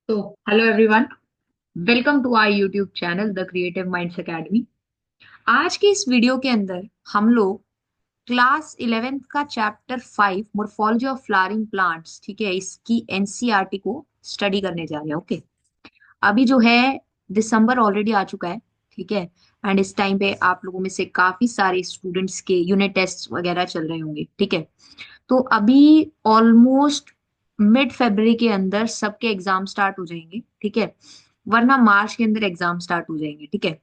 तो hello everyone, welcome to our YouTube channel The Creative Minds Academy. आज की इस वीडियो के अंदर हम लोग क्लास 11th का chapter 5 morphology of flowering plants, ठीक है, इसकी एनसीईआरटी को स्टडी करने जा रहे हैं। ओके, अभी जो है दिसंबर ऑलरेडी आ चुका है, ठीक है। एंड इस टाइम पे आप लोगों में से काफी सारे स्टूडेंट्स के यूनिट टेस्ट वगैरह चल रहे होंगे, ठीक है। तो अभी ऑलमोस्ट मिड फरवरी के अंदर सबके एग्जाम स्टार्ट हो जाएंगे, ठीक है, वरना मार्च के अंदर एग्जाम स्टार्ट हो जाएंगे, ठीक है।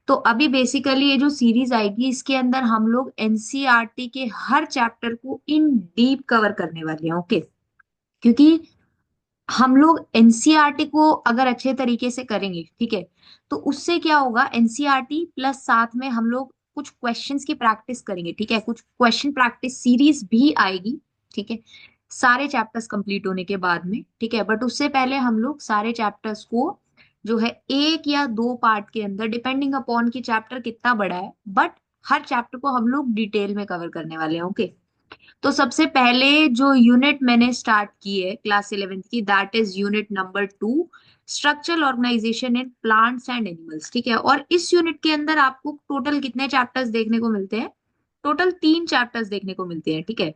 तो अभी बेसिकली ये जो सीरीज आएगी इसके अंदर हम लोग एनसीईआरटी के हर चैप्टर को इन डीप कवर करने वाले हैं। ओके, क्योंकि हम लोग एनसीईआरटी को अगर अच्छे तरीके से करेंगे, ठीक है, तो उससे क्या होगा, एनसीईआरटी प्लस साथ में हम लोग कुछ क्वेश्चंस की प्रैक्टिस करेंगे, ठीक है, कुछ क्वेश्चन प्रैक्टिस सीरीज भी आएगी, ठीक है, सारे चैप्टर्स कंप्लीट होने के बाद में, ठीक है। बट उससे पहले हम लोग सारे चैप्टर्स को जो है एक या दो पार्ट के अंदर, डिपेंडिंग अपॉन कि चैप्टर कितना बड़ा है, बट हर चैप्टर को हम लोग डिटेल में कवर करने वाले हैं। ओके, तो सबसे पहले जो यूनिट मैंने स्टार्ट की है क्लास 11th की, that is unit number 2, structural organisation in plants and animals, ठीक है। और इस यूनिट के अंदर आपको टोटल कितने चैप्टर्स देखने को मिलते हैं? टोटल 3 चैप्टर्स देखने को मिलते हैं, ठीक है।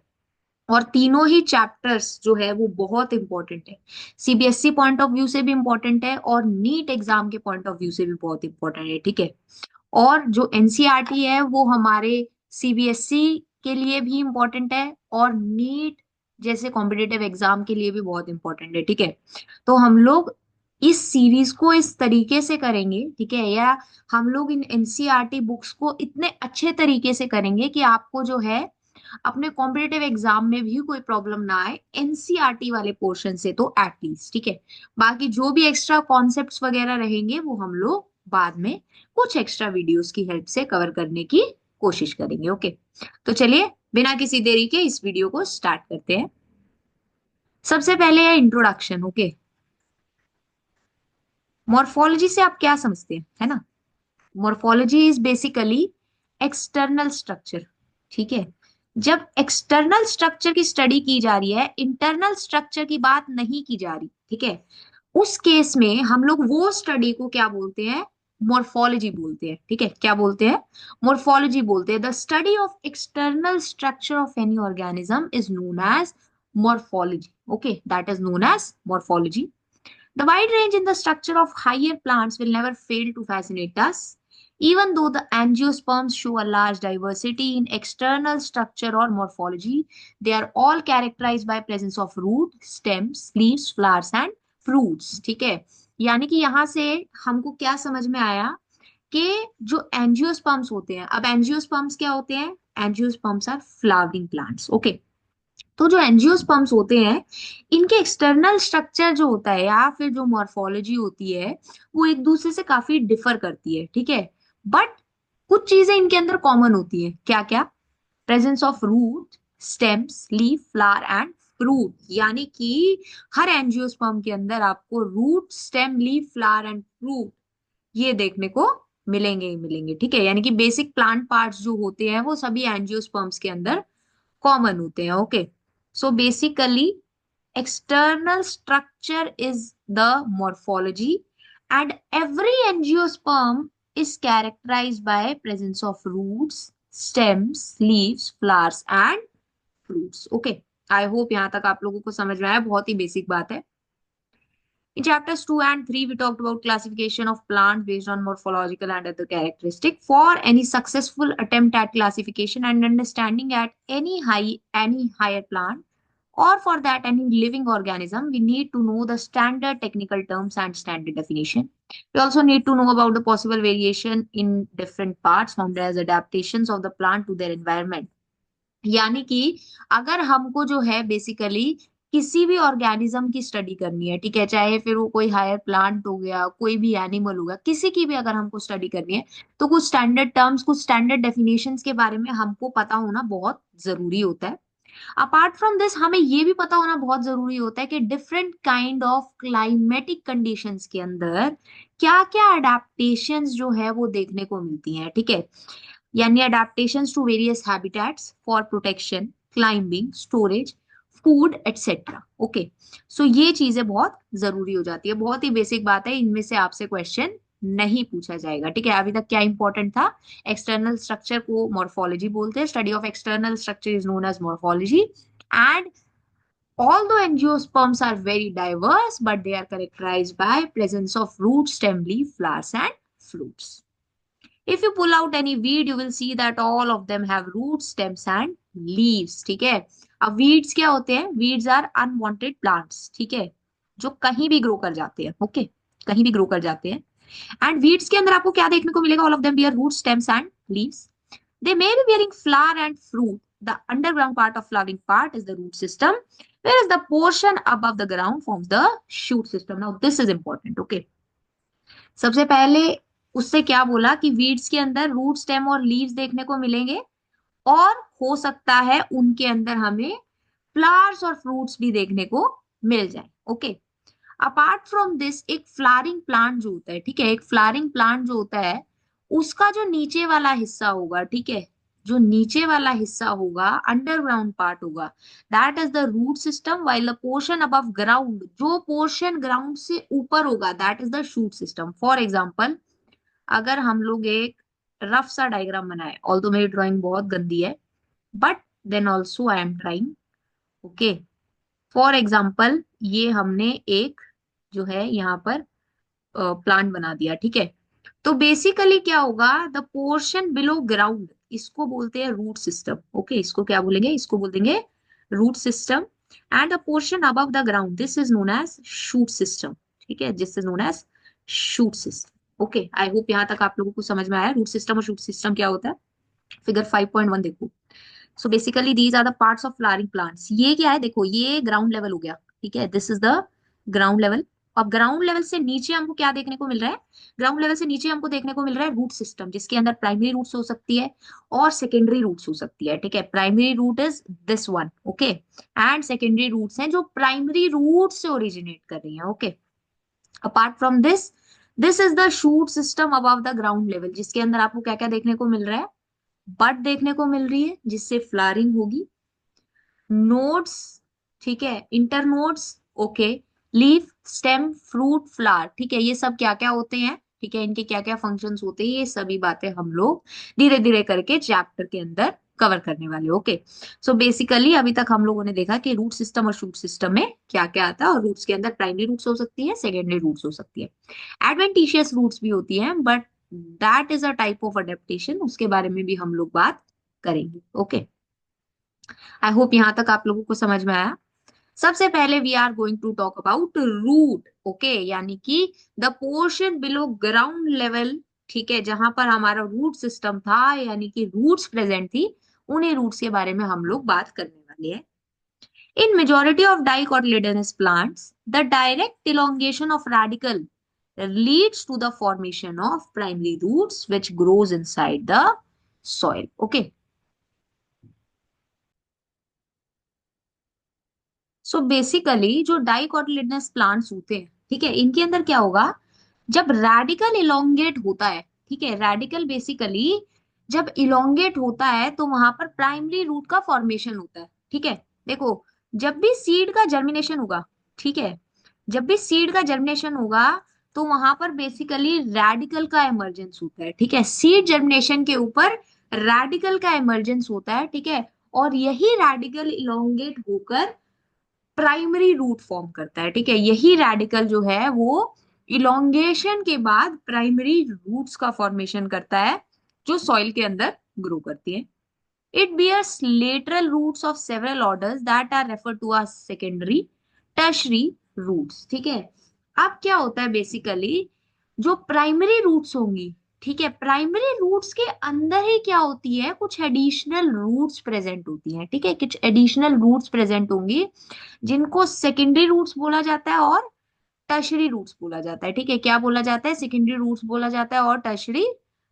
और तीनों ही चैप्टर्स जो है वो बहुत इंपॉर्टेंट है, सीबीएसई पॉइंट ऑफ व्यू से भी इंपॉर्टेंट है और नीट एग्जाम के पॉइंट ऑफ व्यू से भी बहुत इंपॉर्टेंट है, ठीक है। और जो एनसीईआरटी है वो हमारे सीबीएसई के लिए भी इम्पोर्टेंट है और नीट जैसे कॉम्पिटेटिव एग्जाम के लिए भी बहुत इंपॉर्टेंट है, ठीक है। तो हम लोग इस सीरीज को इस तरीके से करेंगे, ठीक है, या हम लोग इन एनसीईआरटी बुक्स को इतने अच्छे तरीके से करेंगे कि आपको जो है अपने कॉम्पिटेटिव एग्जाम में भी कोई प्रॉब्लम ना आए एनसीईआरटी वाले पोर्शन से, तो एटलीस्ट, ठीक है। बाकी जो भी एक्स्ट्रा कॉन्सेप्ट्स वगैरह रहेंगे वो हम लोग बाद में कुछ एक्स्ट्रा वीडियोस की हेल्प से कवर करने की कोशिश करेंगे। ओके, तो चलिए बिना किसी देरी के इस वीडियो को स्टार्ट करते हैं। सबसे पहले है इंट्रोडक्शन। ओके, मॉर्फोलॉजी से आप क्या समझते हैं, है ना? Morphology is basically external structure, ठीक है। जब एक्सटर्नल स्ट्रक्चर की स्टडी की जा रही है, इंटरनल स्ट्रक्चर की बात नहीं की जा रही, ठीक है, उस केस में हम लोग वो स्टडी को क्या बोलते हैं? मॉर्फोलॉजी बोलते हैं, ठीक है। क्या बोलते हैं? मॉर्फोलॉजी बोलते हैं। The study of external structure of any organism is known as morphology. Okay, that is known as morphology. The wide range in the structure of higher plants will never fail to fascinate us. Even though the angiosperms show a large diversity in external structure or morphology, they are all characterized by presence of root, stems, leaves, flowers and fruits. ठीक है, यानी कि यहाँ से हमको क्या समझ में आया कि जो एंजियोस्पर्म्स होते हैं, अब एंजियोस्पर्म्स क्या होते हैं? Angiosperms are flowering plants. Okay, तो जो एंजियोस्पर्म्स होते हैं, इनके एक्सटर्नल स्ट्रक्चर जो होता है या फिर जो मॉर्फोलॉजी होती है वो एक दूसरे से काफी डिफर करती है, ठीक है। बट कुछ चीजें इनके अंदर कॉमन होती है। क्या क्या? Presence of root, stems, leaf, flower and fruit, यानी कि हर एंजियोस्पर्म के अंदर आपको root, stem, leaf, flower and fruit ये देखने को मिलेंगे ही मिलेंगे, ठीक है। यानी कि बेसिक प्लांट पार्ट्स जो होते हैं वो सभी एंजियोस्पर्म्स के अंदर कॉमन होते हैं। Okay, so basically external structure is the morphology and every angiosperm is characterized by presence of roots, stems, leaves, flowers and fruits. Okay, I hope यहाँ तक आप लोगों को समझ में आया, बहुत ही बेसिक बात है। In chapters 2 and 3, we talked about classification of plants based on morphological and other characteristics. For any successful attempt at classification and understanding at any higher plant, or for that any living organism, we need to know the standard technical terms and standard definition. We also need to know about the possible variation in different parts formed as adaptations of the plant to their environment. यानी कि अगर हमको जो है basically किसी भी organism की study करनी है, ठीक है, चाहे फिर वो कोई हायर प्लांट हो गया, कोई भी एनिमल होगा, किसी की भी अगर हमको स्टडी करनी है, तो कुछ स्टैंडर्ड टर्म्स, कुछ स्टैंडर्ड डेफिनेशंस के बारे में हमको पता होना बहुत जरूरी होता है। अपार्ट फ्रॉम दिस हमें ये भी पता होना बहुत जरूरी होता है कि different kind of climatic conditions के अंदर क्या क्या अडेप्टेशंस जो है वो देखने को मिलती हैं, ठीक है। यानी adaptations to various habitats for protection, climbing, storage, food etcetera. Okay, so ये चीजें बहुत जरूरी हो जाती है, बहुत ही बेसिक बात है, इनमें से आपसे क्वेश्चन नहीं पूछा जाएगा। ठीक है, अभी तक क्या इंपॉर्टेंट था, एक्सटर्नल स्ट्रक्चर को मॉर्फोलॉजी बोलते हैं, study of external structure is known as morphology. And although angiosperms are very diverse, but they are characterized by presence of root, stem, leaf, flowers and fruits. If you pull out any weed, you will see that all of them have roots, stems and leaves. ठीक है, अब weeds क्या होते हैं? Weeds are unwanted plants, ठीक है, जो कहीं भी ग्रो कर जाते हैं। ओके, कहीं भी ग्रो कर जाते हैं। एंड weeds के अंदर आपको क्या देखने को मिलेगा? All of them bear roots, stems and leaves. They may be bearing flower and fruit. The underground part of flowering part is the root system, whereas the portion above the ground forms the shoot system. Now this is important. Okay, सबसे पहले उससे क्या बोला कि weeds के अंदर root, stem और leaves देखने को मिलेंगे, और हो सकता है उनके अंदर हमें फ्लावर्स और फ्रूट्स भी देखने को मिल जाए। ओके, अपार्ट फ्रॉम दिस एक फ्लावरिंग प्लांट जो होता है, ठीक है, एक फ्लावरिंग प्लांट जो होता है उसका जो नीचे वाला हिस्सा होगा, ठीक है, जो नीचे वाला हिस्सा होगा, अंडरग्राउंड पार्ट होगा, that is the root system, while the portion above ground, जो पोर्शन ग्राउंड से ऊपर होगा, that is the shoot system. For example, अगर हम लोग एक रफ सा डायग्राम बनाए, ऑल्दो मेरी ड्राइंग बहुत गंदी है, but then also I am trying. Okay, for example ये हमने एक जो है यहाँ पर प्लांट बना दिया, ठीक है, तो बेसिकली क्या होगा, द पोर्शन बिलो ग्राउंड, इसको बोलते हैं रूट सिस्टम। ओके, इसको क्या बोलेंगे? इसको बोल देंगे root system. And the portion above the ground, this is known as shoot system. ठीक है, this is known as shoot system. Okay, I hope यहाँ तक आप लोगों को समझ में आया रूट सिस्टम और शूट सिस्टम क्या होता है। फिगर 5.1 देखो। So basically these are the parts of flowering plants. ये क्या है? देखो, ये ग्राउंड लेवल हो गया, ठीक है, this is the ground level. अब ग्राउंड लेवल से नीचे हमको क्या देखने को मिल रहा है? ग्राउंड लेवल से नीचे हमको देखने को मिल रहा है रूट सिस्टम, जिसके अंदर प्राइमरी रूट्स हो सकती है और सेकेंडरी रूट्स हो सकती है। ठीक है, primary root is this one, okay, and secondary roots हैं जो प्राइमरी रूट से ओरिजिनेट कर रही हैं। Okay, apart from this, this is the shoot system above the ground level, जिसके अंदर आपको क्या क्या देखने को मिल रहा है? बड देखने को मिल रही है, जिससे फ्लावरिंग होगी, नोड्स, ठीक है, internodes, okay, leaf, stem, fruit, flower, ठीक है, ये सब क्या क्या होते हैं, ठीक है, इनके क्या क्या फंक्शंस होते हैं, ये सभी बातें हम लोग धीरे धीरे करके चैप्टर के अंदर कवर करने वाले। ओके, सो बेसिकली अभी तक हम लोगों ने देखा कि रूट सिस्टम और शूट सिस्टम में क्या क्या आता है, और रूट्स के अंदर प्राइमरी रूट्स हो सकती है, सेकेंडरी रूट्स हो सकती है, एडवेंटिशियस रूट्स भी होती है, but that is a type of adaptation, उसके बारे में भी हम लोग बात करेंगे। ओके, आई होप यहां तक आप लोगों को समझ में आया। सबसे पहले we are going to talk about root. Okay, यानी कि the portion below ground level, ठीक है, जहां पर हमारा रूट सिस्टम था, यानी कि रूट्स प्रेजेंट थी, उन्हीं रूट्स के बारे में हम लोग बात करने वाले हैं। In majority of dicotyledonous plants, the direct elongation of radical leads to the formation of primary roots which grows inside the soil. Okay, so basically जो डाइकोटिलेडोनस प्लांट्स होते हैं, ठीक है, इनके अंदर क्या होगा, जब रेडिकल इलोंगेट होता है, ठीक है, रेडिकल बेसिकली जब इलोंगेट होता है तो वहां पर प्राइमरी रूट का फॉर्मेशन होता है। ठीक है, देखो, जब भी सीड का जर्मिनेशन होगा, ठीक है, जब भी सीड का जर्मिनेशन होगा तो वहां पर बेसिकली रेडिकल का इमर्जेंस होता है। ठीक है, सीड जर्मिनेशन के ऊपर रेडिकल का इमर्जेंस होता है, ठीक है, और यही रेडिकल इलोंगेट होकर प्राइमरी रूट फॉर्म करता है। ठीक है, यही रेडिकल जो है वो इलोंगेशन के बाद प्राइमरी रूट्स का फॉर्मेशन करता है, जो सॉइल के अंदर ग्रो करती है। It bears lateral roots of several orders that are refer to as secondary tertiary roots. ठीक है, अब क्या होता है बेसिकली, जो प्राइमरी रूट्स होंगी, ठीक है, प्राइमरी रूट्स के अंदर ही क्या होती है, कुछ एडिशनल रूट्स प्रेजेंट होती हैं। ठीक है, कुछ एडिशनल रूट्स प्रेजेंट होंगी जिनको सेकेंडरी रूट्स बोला जाता है और टर्शरी रूट्स बोला जाता है। ठीक है, क्या बोला जाता है? सेकेंडरी रूट्स बोला जाता है और टर्शरी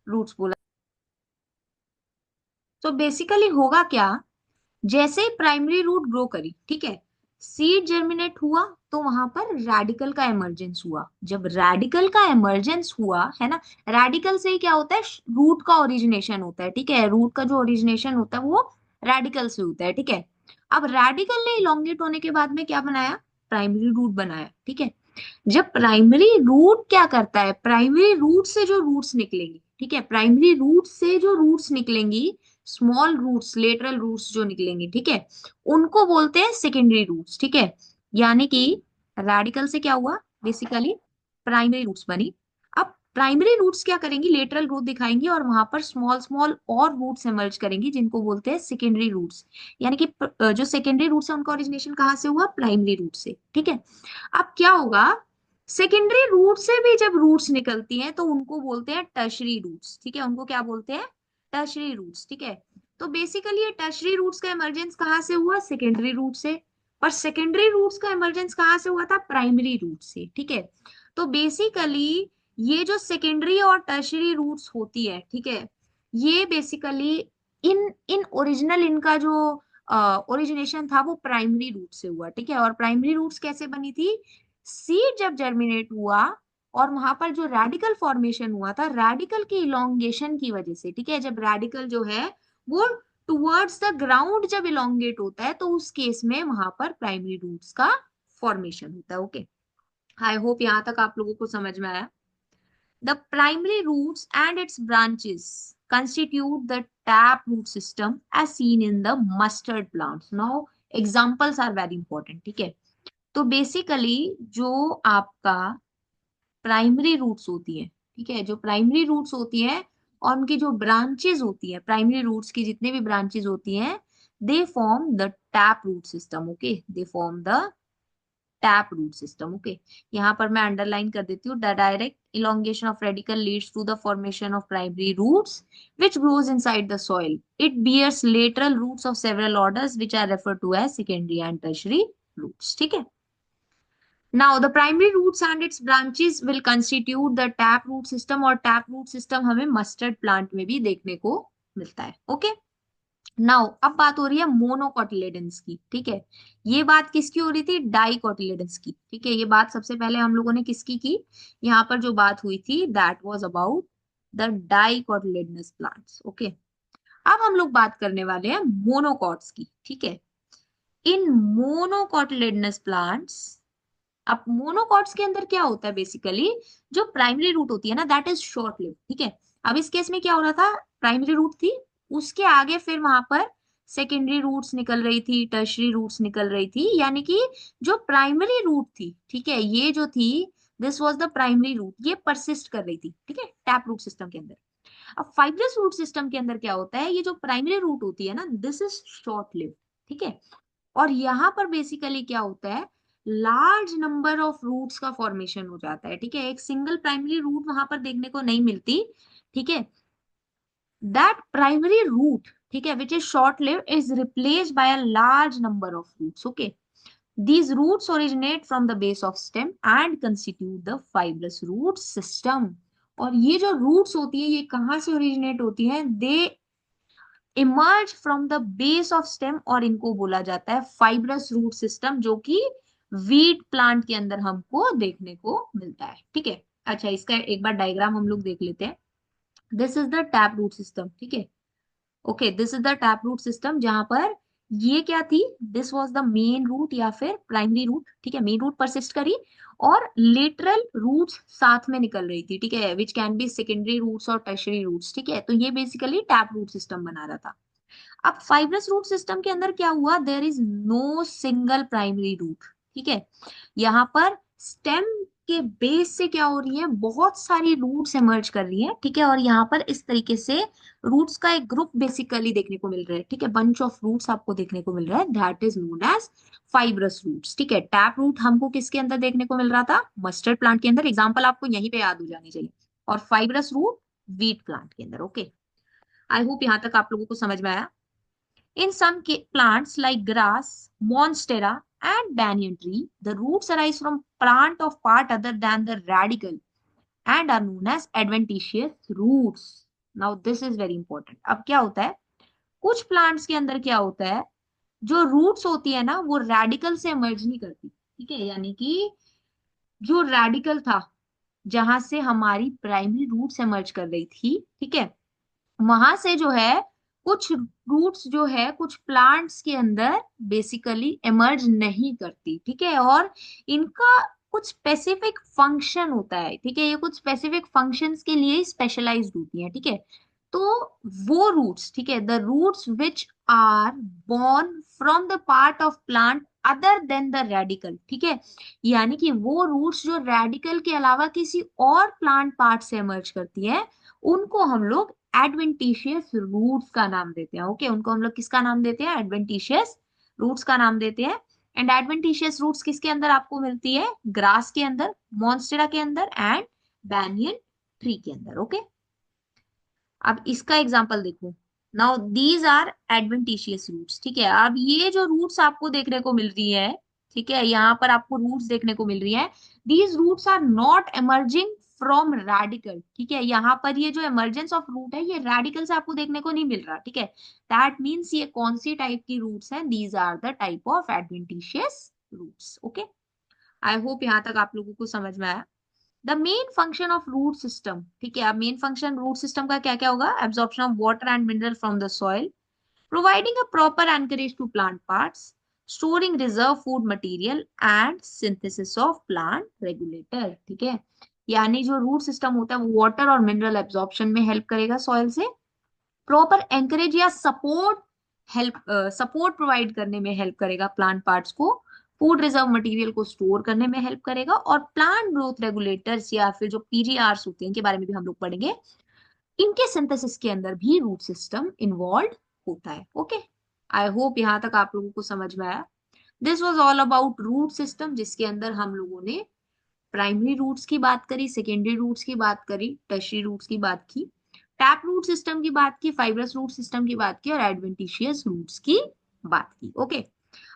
रूट्स बोला। तो बेसिकली होगा क्या, जैसे ही प्राइमरी रूट ग्रो करी, ठीक है, सीड जर्मिनेट हुआ, तो वहां पर रेडिकल का इमर्जेंस हुआ। जब रेडिकल का इमर्जेंस हुआ है ना, रेडिकल से ही क्या होता है, रूट का ओरिजिनेशन होता है। ठीक है, रूट का जो ओरिजिनेशन होता है वो रेडिकल से होता है। ठीक है, अब रेडिकल ने इलोंगेट होने के बाद में क्या बनाया, प्राइमरी रूट बनाया, ठीक है। जब प्राइमरी रूट क्या करता है, प्राइमरी रूट से जो रूट्स निकलेंगी, ठीक है, प्राइमरी रूट से जो रूट्स निकलेंगी, स्मॉल रूट्स, लेटरल रूट्स जो निकलेंगी, ठीक है, उनको बोलते हैं सेकेंडरी रूट्स, ठीक है। यानी कि रेडिकल से क्या हुआ, बेसिकली प्राइमरी रूट्स बनी। अब प्राइमरी रूट्स क्या करेंगी, लेटरल रूट दिखाएंगी और वहां पर स्मॉल स्मॉल और रूट्स इमर्ज करेंगी जिनको बोलते हैं सेकेंडरी रूट्स। यानी कि जो सेकेंडरी रूट्स है उनका ओरिजिनेशन कहाँ से हुआ, प्राइमरी रूट से, ठीक है। अब क्या होगा, सेकेंडरी रूट से भी जब रूट्स निकलती हैं तो उनको बोलते हैं टर्शरी रूट्स, ठीक है, उनको क्या बोलते हैं, टर्शरी रूट्स, ठीक है। तो बेसिकली ये टर्शरी रूट्स का इमर्जेंस कहाँ से हुआ, सेकेंडरी रूट से। पर सेकेंडरी रूट्स का इमर्जेंस कहाँ से हुआ था, प्राइमरी रूट से, ठीक है। तो बेसिकली ये जो सेकेंडरी और टर्शरी रूट्स होती है, ठीक है, ये बेसिकली इन इन ओरिजिनल इनका जो ओरिजिनेशन था वो प्राइमरी रूट से हुआ, ठीक है। और प्राइमरी रूट्स कैसे बनी थी, सीड जब जर्मिनेट हुआ और वहां पर जो रेडिकल फॉर्मेशन हुआ था, रेडिकल की इलोंगेशन की वजह से, ठीक है, जब रेडिकल जो है वो टुवर्ड्स द ग्राउंड जब इलोंगेट होता है तो उस केस में वहां पर प्राइमरी रूट्स का फॉर्मेशन होता है। ओके, आई होप यहां तक आप लोगों को समझ में आया। The primary roots and its branches constitute the tap root system as seen in the mustard plants. Now, examples are very important, ठीक है। तो बेसिकली जो आपका प्राइमरी रूट्स होती है, ठीक है, जो प्राइमरी रूट्स होती है और उनकी जो ब्रांचेस होती है, प्राइमरी रूट्स की जितने भी ब्रांचेस होती हैं, they form the tap root system. Okay, they form the tap root system. Okay, यहाँ पर मैं अंडरलाइन कर देती हूँ, the direct elongation of radical leads to the formation of primary roots which grows inside the soil. It bears lateral roots of several orders which are referred to as secondary and tertiary roots, ठीक है। Now the primary roots and its branches will constitute the tap root system, और tap root system हमें mustard plant में भी देखने को मिलता है। ओके, नाउ अब बात हो रही है मोनोकोटिलेडन्स की, ठीक है। ये बात किसकी हो रही थी, डाइकोटिलेडन्स की, ठीक है। ये बात सबसे पहले हम लोगों ने किसकी की, यहाँ पर जो बात हुई थी that was about the dicotyledonous plants. Okay, अब हम लोग बात करने वाले हैं मोनोकॉट्स की, ठीक है। इन मोनोकोटिलेडनस प्लांट्स, अब मोनोकॉट्स के अंदर क्या होता है, बेसिकली जो प्राइमरी रूट होती है ना दैट इज शॉर्ट लिव, ठीक है। अब इस केस में क्या हो रहा था, प्राइमरी रूट थी, उसके आगे फिर वहां पर सेकेंडरी रूट्स निकल रही थी, टर्शरी रूट्स निकल रही थी, यानी कि जो प्राइमरी रूट थी, ठीक है, ये जो थी this was the primary root, ये परसिस्ट कर रही थी, ठीक है, टैप रूट सिस्टम के अंदर। अब फाइब्रस रूट सिस्टम के अंदर क्या होता है, ये जो प्राइमरी रूट होती है ना दिस इज शॉर्ट लिव, ठीक है। और यहाँ पर बेसिकली क्या होता है, लार्ज नंबर ऑफ रूट्स का फॉर्मेशन हो जाता है, ठीक है। एक सिंगल प्राइमरी रूट वहां पर देखने को नहीं मिलती, ठीक है। दैट प्राइमरी रूट, ठीक है, which is short live is replaced by a large number of roots. Okay, these roots originate from the base of stem and constitute the fibrous root system. और ये जो रूट्स होती है ये कहाँ से ओरिजिनेट होती हैं, they emerge from the base of stem, और इनको बोला जाता है फाइब्रस रूट सिस्टम, जो कि वीट प्लांट के अंदर हमको देखने को मिलता है, ठीक है। अच्छा, इसका एक बार डायग्राम हम लोग देख लेते हैं। This is the tap root system, ठीक है। Okay, this is the tap root system, जहां पर ये क्या थी, this was the main root या फिर प्राइमरी रूट, ठीक है, मेन रूट परसिस्ट करी और लेटरल रूट्स साथ में निकल रही थी, ठीक है, which can be secondary roots और टर्शरी रूट्स, ठीक है। तो ये बेसिकली टैप रूट सिस्टम बना रहा था। अब फाइब्रस रूट सिस्टम के अंदर क्या हुआ, there is no single primary root, ठीक है। यहाँ पर स्टेम के बेस से क्या हो रही है, बहुत सारी रूट्स इमर्ज कर रही है, ठीक है। और यहाँ पर इस तरीके से रूट्स का एक ग्रुप बेसिकली देखने को मिल रहा है, ठीक है, बंच ऑफ रूट्स आपको देखने को मिल रहा है, that is known as fibrous roots, ठीक है। टैप रूट हमको किसके अंदर देखने को मिल रहा था, मस्टर्ड प्लांट के अंदर, एग्जाम्पल आपको यहीं पे याद हो जानी चाहिए। और फाइब्रस रूट वीट प्लांट के अंदर। ओके, आई होप यहाँ तक आप लोगों को समझ में आया। In some plants like grass, monstera, and banyan tree, the roots arise from plant of part other than the radicle and are known as adventitious roots. Now this is very important. अब क्या होता है, कुछ plants के अंदर क्या होता है, जो रूट्स होती है ना वो रेडिकल से इमर्ज नहीं करती, ठीक है। यानी कि जो रेडिकल था जहां से हमारी प्राइमरी रूट्स इमर्ज कर रही थी, ठीक है, वहां से जो है कुछ रूट्स जो है कुछ प्लांट्स के अंदर बेसिकली इमर्ज नहीं करती, ठीक है, और इनका कुछ स्पेसिफिक फंक्शन होता है, ठीक है, ये कुछ स्पेसिफिक फंक्शंस के लिए स्पेशलाइज्ड होती है, ठीक है। तो वो रूट्स, ठीक है, the roots which are born from the part of plant other than the radical, ठीक है, यानी कि वो रूट्स जो रेडिकल के अलावा किसी और प्लांट पार्ट से इमर्ज करती है, उनको हम लोग एडवेंटिशियस रूट्स का नाम देते हैं। ओके, उनको हम लोग किसका नाम देते हैं? एडवेंटिशियस रूट्स का नाम देते हैं। एंड एडवेंटिशियस रूट्स किसके अंदर आपको मिलती है? ग्रास के अंदर, मॉन्स्टेरा के अंदर एंड बैनियन ट्री के अंदर। ओके, अब इसका एग्जांपल देखो। Now these are adventitious roots, ठीक है। अब ये जो रूट्स आपको देखने को मिल रही है, ठीक है, यहाँ पर आपको रूट्स देखने को मिल रही है, these roots are not emerging from radical, ठीक है। यहाँ पर ये जो इमरजेंस ऑफ रूट है ये रेडिकल से आपको देखने को नहीं मिल रहा, ठीक है। दैट मीन्स ये कौन सी टाइप की रूट्स हैं? These are the type of adventitious roots. Okay, I hope यहाँ तक आप लोगों को समझ में आया। The main function of root system, ठीक है, अब मेन फंक्शन रूट सिस्टम का क्या क्या होगा? Absorption of water and mineral from the soil, providing a proper anchorage to plant parts, storing reserve food material and synthesis of plant regulator, ठीक है। यानी जो रूट सिस्टम होता है वो वाटर और मिनरल एब्जॉर्प्शन में हेल्प करेगा सॉइल से, प्रॉपर एंकरेज या सपोर्ट, हेल्प सपोर्ट प्रोवाइड करने में हेल्प करेगा प्लांट पार्ट्स को, फूड रिजर्व मटेरियल को स्टोर करने में हेल्प करेगा, और प्लांट ग्रोथ रेगुलेटर्स या फिर जो पीजीआरस होते हैं इनके बारे में भी हम लोग पढ़ेंगे, इनके सिंथेसिस के अंदर भी रूट सिस्टम इन्वॉल्व होता है। ओके, आई होप यहाँ तक आप लोगों को समझ में आया। This was all about root system, जिसके अंदर हम लोगों ने प्राइमरी रूट्स की बात करी, सेकेंडरी रूट्स की बात करी, टर्शियरी रूट्स की बात की, टैप रूट सिस्टम की बात की, फाइब्रस रूट सिस्टम की बात की, और एडवेंटिशियस रूट्स की बात की। ओके,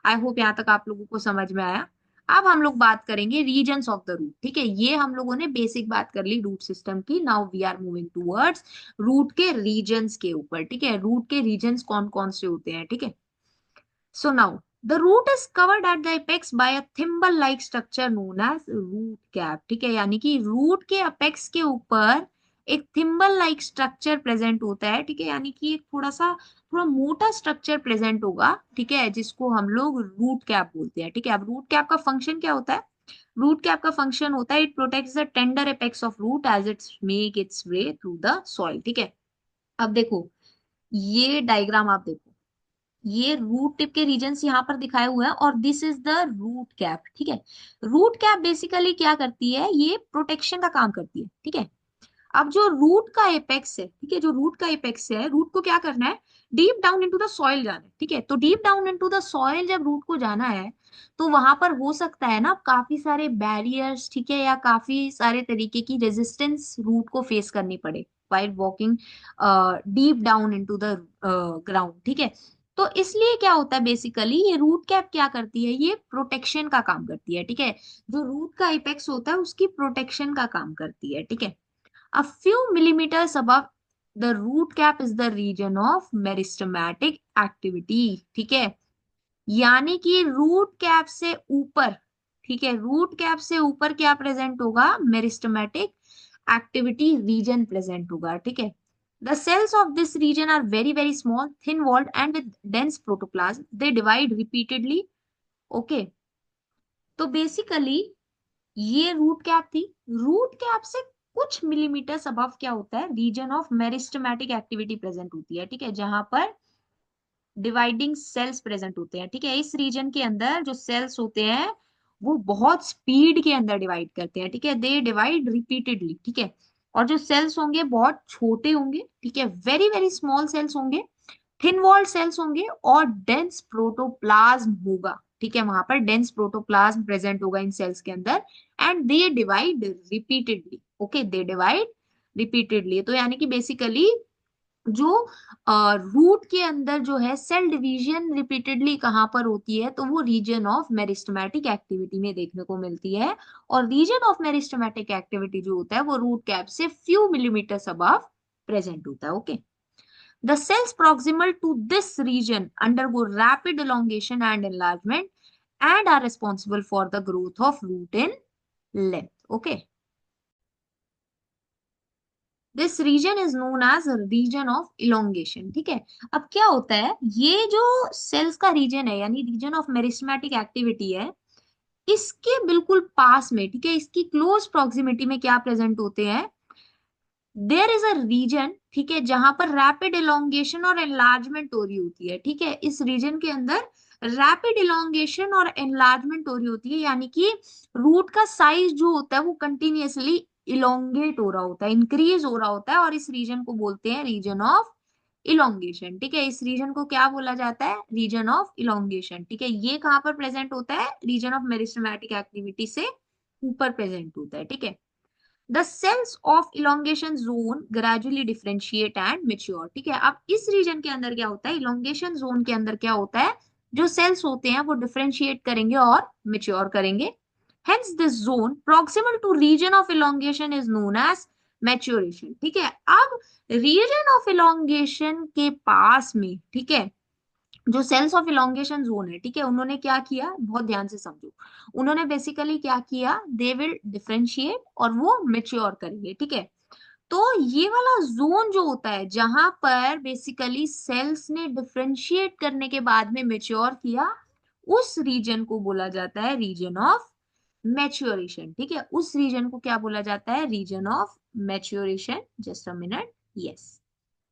आई होप यहाँ तक आप लोगों को समझ में आया। अब हम लोग बात करेंगे रीजन्स ऑफ द रूट, ठीक है। ये हम लोगों ने बेसिक बात कर ली रूट सिस्टम की। Now we are moving towards root के रीजन्स के ऊपर, ठीक है। रूट के रीजन्स कौन कौन से होते हैं, ठीक है। So now the root is covered at the apex by a thimble like structure known as root cap, ठीक है, यानी कि रूट के अपेक्स के ऊपर एक थिम्बल लाइक स्ट्रक्चर प्रेजेंट होता है, ठीक है, यानी कि एक थोड़ा मोटा स्ट्रक्चर प्रेजेंट होगा, ठीक है, जिसको हम लोग रूट कैप बोलते हैं, ठीक है। अब रूट कैप का फंक्शन क्या होता है? रूट कैप का फंक्शन होता है it protects the tender apex of root as its make its way through the soil, ठीक है। अब देखो, ये डायग्राम आप देखो, ये रूट टिप के रीजन्स यहाँ पर दिखाए हुए हैं, और this is the root cap, ठीक है। रूट कैप बेसिकली क्या करती है? ये प्रोटेक्शन का काम करती है, ठीक है। अब जो रूट का एपेक्स है, ठीक है, जो रूट का एपेक्स है, रूट को क्या करना है? Deep down into the soil जाना है, ठीक है। तो deep down into the soil जब रूट को जाना है, तो वहां पर हो सकता है ना काफी सारे बैरियर्स, ठीक है, या काफी सारे तरीके की रेजिस्टेंस रूट को फेस करनी पड़े while walking deep down into the ground, ठीक है। तो इसलिए क्या होता है बेसिकली, ये रूट कैप क्या करती है? ये प्रोटेक्शन का काम करती है, ठीक है। जो रूट का एपेक्स होता है उसकी प्रोटेक्शन का काम करती है, ठीक है। A few millimeters above the root cap is the region of meristematic activity, ठीक है। यानी कि रूट कैप से ऊपर, ठीक है, रूट कैप से ऊपर क्या प्रेजेंट होगा? मेरिस्टेमेटिक एक्टिविटी रीजन प्रेजेंट होगा, ठीक है। The cells of this region are very very small, thin walled and with dense protoplasm, they divide repeatedly. Okay, तो बेसिकली ये रूट कैप थी। रूट कैप से कुछ मिलीमीटर अबव क्या होता है? Region of meristematic activity present होती है, ठीक है, जहां पर डिवाइडिंग सेल्स प्रेजेंट होते हैं, ठीक है। इस रीजन के अंदर जो सेल्स होते हैं वो बहुत स्पीड के अंदर डिवाइड करते हैं, ठीक है, दे डिवाइड रिपीटेडली, ठीक है। और जो सेल्स होंगे बहुत छोटे होंगे, ठीक है, वेरी वेरी स्मॉल सेल्स होंगे, थिन वॉल्ड सेल्स होंगे, और डेंस प्रोटोप्लाज्म होगा, ठीक है, वहां पर डेंस प्रोटोप्लाज्म प्रेजेंट होगा इन सेल्स के अंदर, and they divide repeatedly. Okay, they divide repeatedly, तो यानी कि बेसिकली जो रूट के अंदर जो है सेल डिवीजन रिपीटेडली कहाँ पर होती है? तो वो रीजन ऑफ मेरिस्टेमेटिक एक्टिविटी में देखने को मिलती है, और रीजन ऑफ मेरिस्टेमेटिक एक्टिविटी जो होता है वो रूट कैप से फ्यू मिलीमीटर अबव प्रेजेंट होता है। Okay, the cells proximal to this region undergo rapid elongation and enlargement and are responsible for the growth of root in length. Okay. This region is known as region of elongation. ठीक है, अब क्या होता है, ये जो sales का reason है यानी रीजन ऑफ मेरिस्टेमेटिक एक्टिविटी है, इसके बिल्कुल पास में, ठीक है, इसकी क्लोज प्रॉक्सिमिटी में क्या प्रेजेंट होते हैं, देयर इज अ रीजन, ठीक है, जहां पर रैपिड इलोंगेशन और एनलार्जमेंट हो रही होती है। ठीक है, इस रीजन के अंदर रैपिड इलोंगेशन और एनलार्जमेंट हो रही होती है, यानी कि रूट का साइज जो होता है वो कंटिन्यूअसली इलोंगेट हो रहा होता है, इंक्रीज हो रहा होता है, और इस रीजन को बोलते हैं रीजन ऑफ इलोंगेशन। ठीक है, इस रीजन को क्या बोला जाता है, रीजन ऑफ इलोंगेशन। ठीक है, ये कहाँ पर प्रेजेंट होता है, रीजन ऑफ मेरिस्टेमेटिक एक्टिविटी से ऊपर प्रेजेंट होता है। ठीक है, the cells of elongation zone gradually differentiate and mature. ठीक है, अब इस रीजन के अंदर क्या होता है, इलोंगेशन जोन के अंदर क्या होता है, जो सेल्स होते हैं वो डिफरेंशिएट करेंगे और मेच्योर करेंगे। Hence this zone proximal to region of elongation is known as maturation. ठीक है, अब रीजन ऑफ इलोंगेशन के पास में, ठीक है, जो सेल्स ऑफ इलोंगेशन जोन है, ठीक है, उन्होंने क्या किया, बहुत ध्यान से समझो, उन्होंने बेसिकली क्या किया, दे विल डिफरेंशिएट और वो मेच्योर करेंगे। ठीक है, तो ये वाला जोन जो होता है जहां पर बेसिकली सेल्स ने डिफरेंशिएट करने के बाद में मेच्योर किया, उस रीजन को बोला जाता है रीजन ऑफ मैच्योरेशन। ठीक है, उस रीजन को क्या बोला जाता है, region of maturation. Just a minute, yes,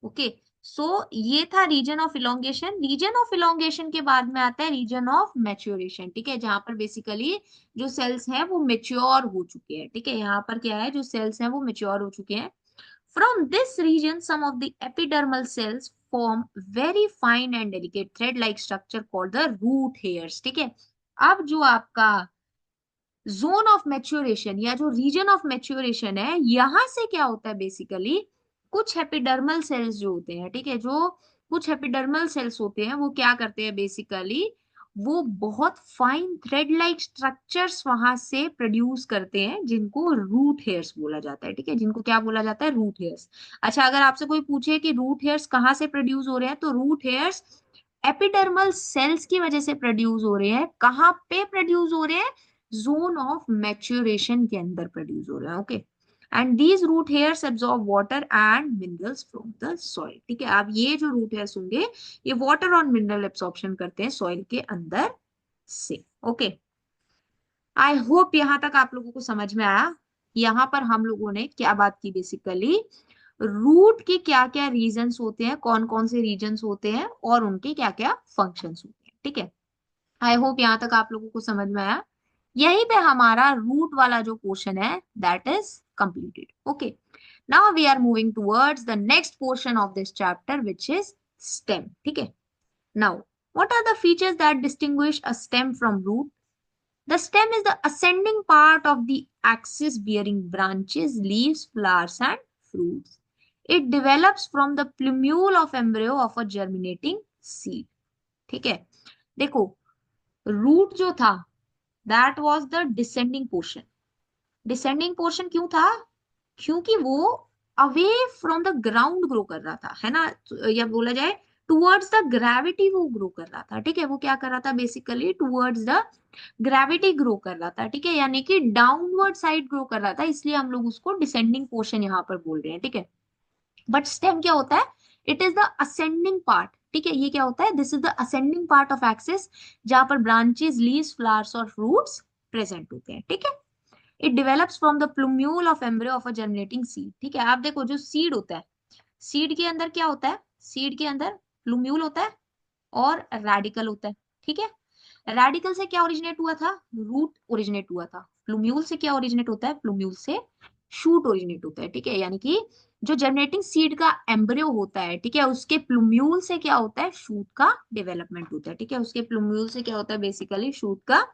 okay. So ये था region of elongation. Region of elongation के बाद में आता है रीजन ऑफ मैच्योरेशन। ठीक है, जहां पर बेसिकली जो सेल्स हैं वो मेच्योर हो चुके हैं। ठीक है, यहाँ पर क्या है, जो सेल्स हैं वो मेच्योर हो चुके हैं। From this region some of the epidermal cells form very fine and delicate thread like structure called the root hairs. ठीक है, अब जो आपका जोन ऑफ मैच्योरेशन या जो रीजन ऑफ मैच्योरेशन है, यहां से क्या होता है बेसिकली, कुछ एपिडर्मल सेल्स जो होते हैं, ठीक है, जो कुछ एपिडर्मल सेल्स होते हैं वो क्या करते हैं बेसिकली, वो बहुत फाइन थ्रेड लाइक स्ट्रक्चर्स वहां से प्रोड्यूस करते हैं, जिनको रूट हेयर्स बोला जाता है। ठीक है, जिनको क्या बोला जाता है, रूट हेयर्स। अच्छा, अगर आपसे कोई पूछे कि रूट हेयर्स कहाँ से प्रोड्यूस हो रहे हैं, तो रूट हेयर्स एपिडर्मल सेल्स की वजह से प्रोड्यूस हो रहे हैं। कहाँ पे प्रोड्यूस हो रहे हैं, जोन ऑफ मैच्योरेशन के अंदर प्रोड्यूस हो रहे हैं। Okay, and these root hairs absorb water and minerals from the soil. ठीक है, अब ये जो रूट हेयर्स होंगे, ये वाटर और मिनरल एब्सॉर्प्शन करते हैं सॉइल के अंदर से। ओके, आई होप यहां तक आप लोगों को समझ में आया। यहां पर हम लोगों ने क्या बात की बेसिकली, रूट के क्या क्या रीजन्स होते हैं, कौन कौन से रीजन्स होते हैं और उनके क्या क्या फंक्शंस होते हैं। ठीक है, आई होप यहां तक आप लोगों को समझ में आया। यहीं पे हमारा रूट वाला जो पोर्शन है that is completed. Okay, now we are moving towards the next portion of this chapter which is stem. ठीक है, now what are the features that distinguish a stem from root. The stem is the ascending part of the axis bearing branches, leaves, flowers and fruits. It develops from the plumule of embryo of a germinating seed. ठीक है, देखो, root जो था that was the descending portion. Descending portion क्यों था, क्योंकि वो away from the ground grow कर रहा था, है ना, या बोला जाए टुवर्ड्स द ग्रेविटी वो ग्रो कर रहा था। ठीक है, वो क्या कर रहा था basically, towards the gravity grow कर रहा था। ठीक है, यानी कि डाउनवर्ड साइड ग्रो कर रहा था, इसलिए हम लोग उसको डिसेंडिंग पोर्शन यहाँ पर बोल रहे हैं। ठीक है, बट स्टेम क्या होता है, it is the ascending part. ठीक है, ये क्या होता है, this is the ascending part of axis, जहां पर ब्रांचेस, लीव्स, फ्लावर्स और फ्रूट्स प्रेजेंट होते हैं। ठीक है, it develops from the plumule of embryo of a germinating seed. ठीक है, आप देखो, जो सीड होता है, सीड के अंदर क्या होता है, सीड के अंदर प्लूम्यूल होता है और रेडिकल होता है। ठीक है, रेडिकल से क्या ओरिजिनेट हुआ था, रूट ओरिजिनेट हुआ था। प्लूम्यूल से क्या ओरिजिनेट होता है, प्लूम्यूल से शूट ओरिजिनेट होता है। ठीक है, यानी कि जो जनरेटिंग सीड का एम्ब्रियो होता है, ठीक है, उसके प्लूम्यूल से क्या होता है, शूट का डेवलपमेंट होता है। ठीक है, उसके प्लूम्यूल से क्या होता है बेसिकली, शूट का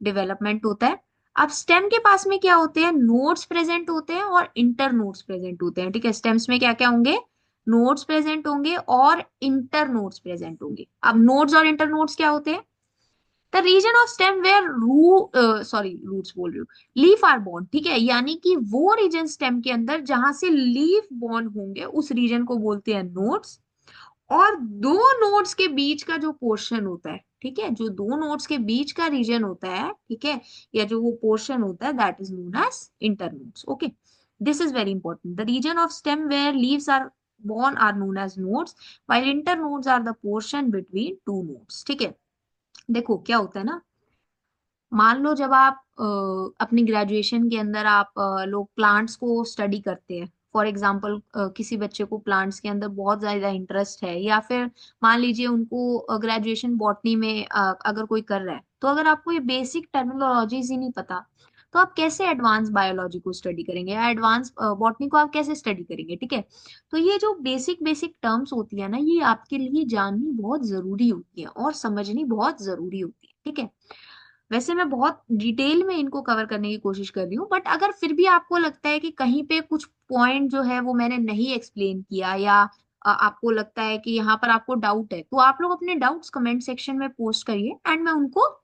डेवलपमेंट होता है। अब स्टेम के पास में क्या होते हैं, नोड्स प्रेजेंट होते हैं और इंटर नोड्स प्रेजेंट होते हैं। ठीक है, स्टेम्स में क्या क्या होंगे, नोड्स प्रेजेंट होंगे और इंटर नोड्स प्रेजेंट होंगे। अब नोड्स और इंटर नोड्स क्या होते हैं, the region of stem where roots बोल रही हूँ, लीफ आर बॉर्न। ठीक है, यानी कि वो रीजन स्टेम के अंदर जहां से लीफ बॉर्न होंगे, उस रीजन को बोलते हैं नोड्स। और दो नोड्स के बीच का जो पोर्शन होता है, ठीक है, जो दो नोड्स के बीच का रीजन होता है, ठीक है, या जो वो पोर्शन होता है that is known as internodes. Okay, This is very important. The region of stem where leaves are born are known as nodes, while internodes are the portion between two nodes. ठीक है, देखो क्या होता है ना, मान लो जब आप अपनी ग्रेजुएशन के अंदर आप लोग प्लांट्स को स्टडी करते हैं। फॉर एग्जांपल किसी बच्चे को प्लांट्स के अंदर बहुत ज्यादा इंटरेस्ट है, या फिर मान लीजिए उनको ग्रेजुएशन बॉटनी में अगर कोई कर रहा है, तो अगर आपको ये बेसिक टर्मिनोलॉजीज ही नहीं पता, तो आप कैसे एडवांस बायोलॉजी को स्टडी करेंगे या एडवांस बॉटनी को आप कैसे स्टडी करेंगे। ठीक है, तो ये जो बेसिक बेसिक टर्म्स होती है ना, ये आपके लिए जाननी बहुत जरूरी होती है और समझनी बहुत जरूरी होती है। ठीक है, वैसे मैं बहुत डिटेल में इनको कवर करने की कोशिश कर रही हूँ, बट अगर फिर भी आपको लगता है कि कहीं पे कुछ पॉइंट जो है वो मैंने नहीं एक्सप्लेन किया, या आपको लगता है कि यहाँ पर आपको डाउट है, तो आप लोग अपने डाउट्स कमेंट सेक्शन में पोस्ट करिए, एंड मैं उनको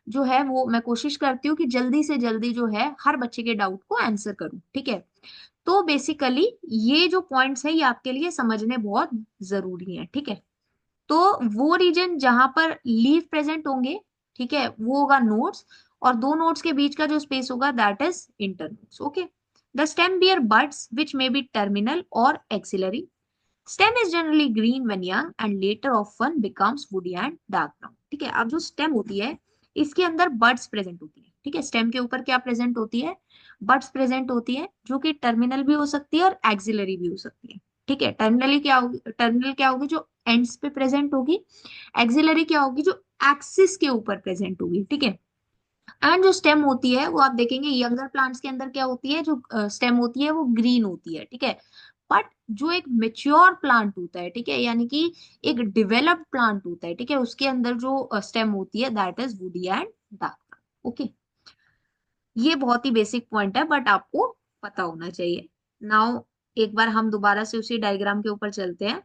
जो है वो मैं कोशिश करती हूँ कि जल्दी से जल्दी जो है हर बच्चे के डाउट को आंसर करूँ। ठीक है, तो बेसिकली ये जो पॉइंट्स है ये आपके लिए समझने बहुत जरूरी है। ठीक है, तो वो रीजन जहां पर लीव प्रेजेंट होंगे, ठीक है, वो होगा नोड्स, और दो नोड्स के बीच का जो स्पेस होगा that is internodes. Okay, the stem bear buds which may be terminal और axillary. Stem is generally green when young and later often becomes woody and dark brown. ठीक है, अब जो स्टेम होती है इसके अंदर बड्स प्रेजेंट होती है। ठीक है, स्टेम के ऊपर क्या प्रेजेंट होती है, बड्स प्रेजेंट होती है, जो कि टर्मिनल भी हो सकती है और एक्सिलरी भी हो सकती है। ठीक है, टर्मिनली क्या होगी, टर्मिनल क्या होगी जो एंड्स पे प्रेजेंट होगी, एक्सिलरी क्या होगी जो एक्सिस के ऊपर प्रेजेंट होगी। ठीक है, एंड जो स्टेम होती है वो आप देखेंगे यंगर प्लांट्स के अंदर क्या होती है, जो स्टेम होती है वो ग्रीन होती है। ठीक है, बट जो एक मेच्योर प्लांट होता है, ठीक है, यानी कि एक डेवलप्ड प्लांट होता है, ठीक है, उसके अंदर जो स्टेम होती है that is woody and dark. Okay, ये बहुत ही बेसिक पॉइंट है बट आपको पता होना चाहिए। नाउ एक बार हम दोबारा से उसी डायग्राम के ऊपर चलते हैं।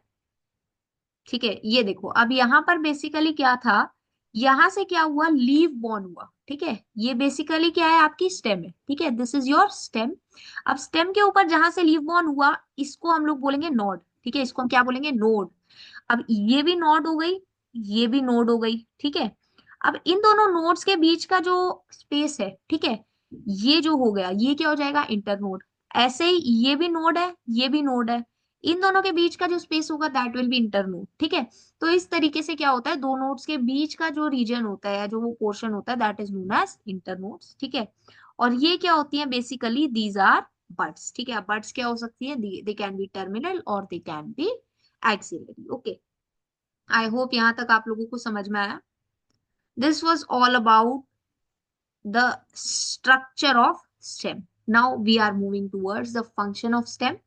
ठीक है, ये देखो अब यहाँ पर बेसिकली क्या था, यहां से क्या हुआ, लीव बॉर्न हुआ। ठीक है, ये बेसिकली क्या है, आपकी स्टेम है। ठीक है, दिस इज योर स्टेम। अब स्टेम के ऊपर जहां से लीव बॉर्न हुआ इसको हम लोग बोलेंगे नोड। ठीक है, इसको हम क्या बोलेंगे, नोड। अब ये भी नोड हो गई, ये भी नोड हो गई। ठीक है, अब इन दोनों नोड्स के बीच का जो स्पेस है, ठीक है, ये जो हो गया ये क्या हो जाएगा, इंटरनोड। ऐसे ही ये भी नोड है, ये भी नोड है, इन दोनों के बीच का जो स्पेस होगा दैट विल बी इंटरनोड। ठीक है, तो इस तरीके से क्या होता है, दो नोड्स के बीच का जो रीजन होता है या जो वो पोर्शन होता है that is known as internodes. ठीक है, और ये क्या होती है, बेसिकली दीज आर बड्स। ठीक है, बड्स क्या हो सकती है, दे कैन बी टर्मिनल और they can be axillary. Okay, I hope यहां तक आप लोगों को समझ में आया। This was all about the structure of stem. Now we are moving towards the function of stem.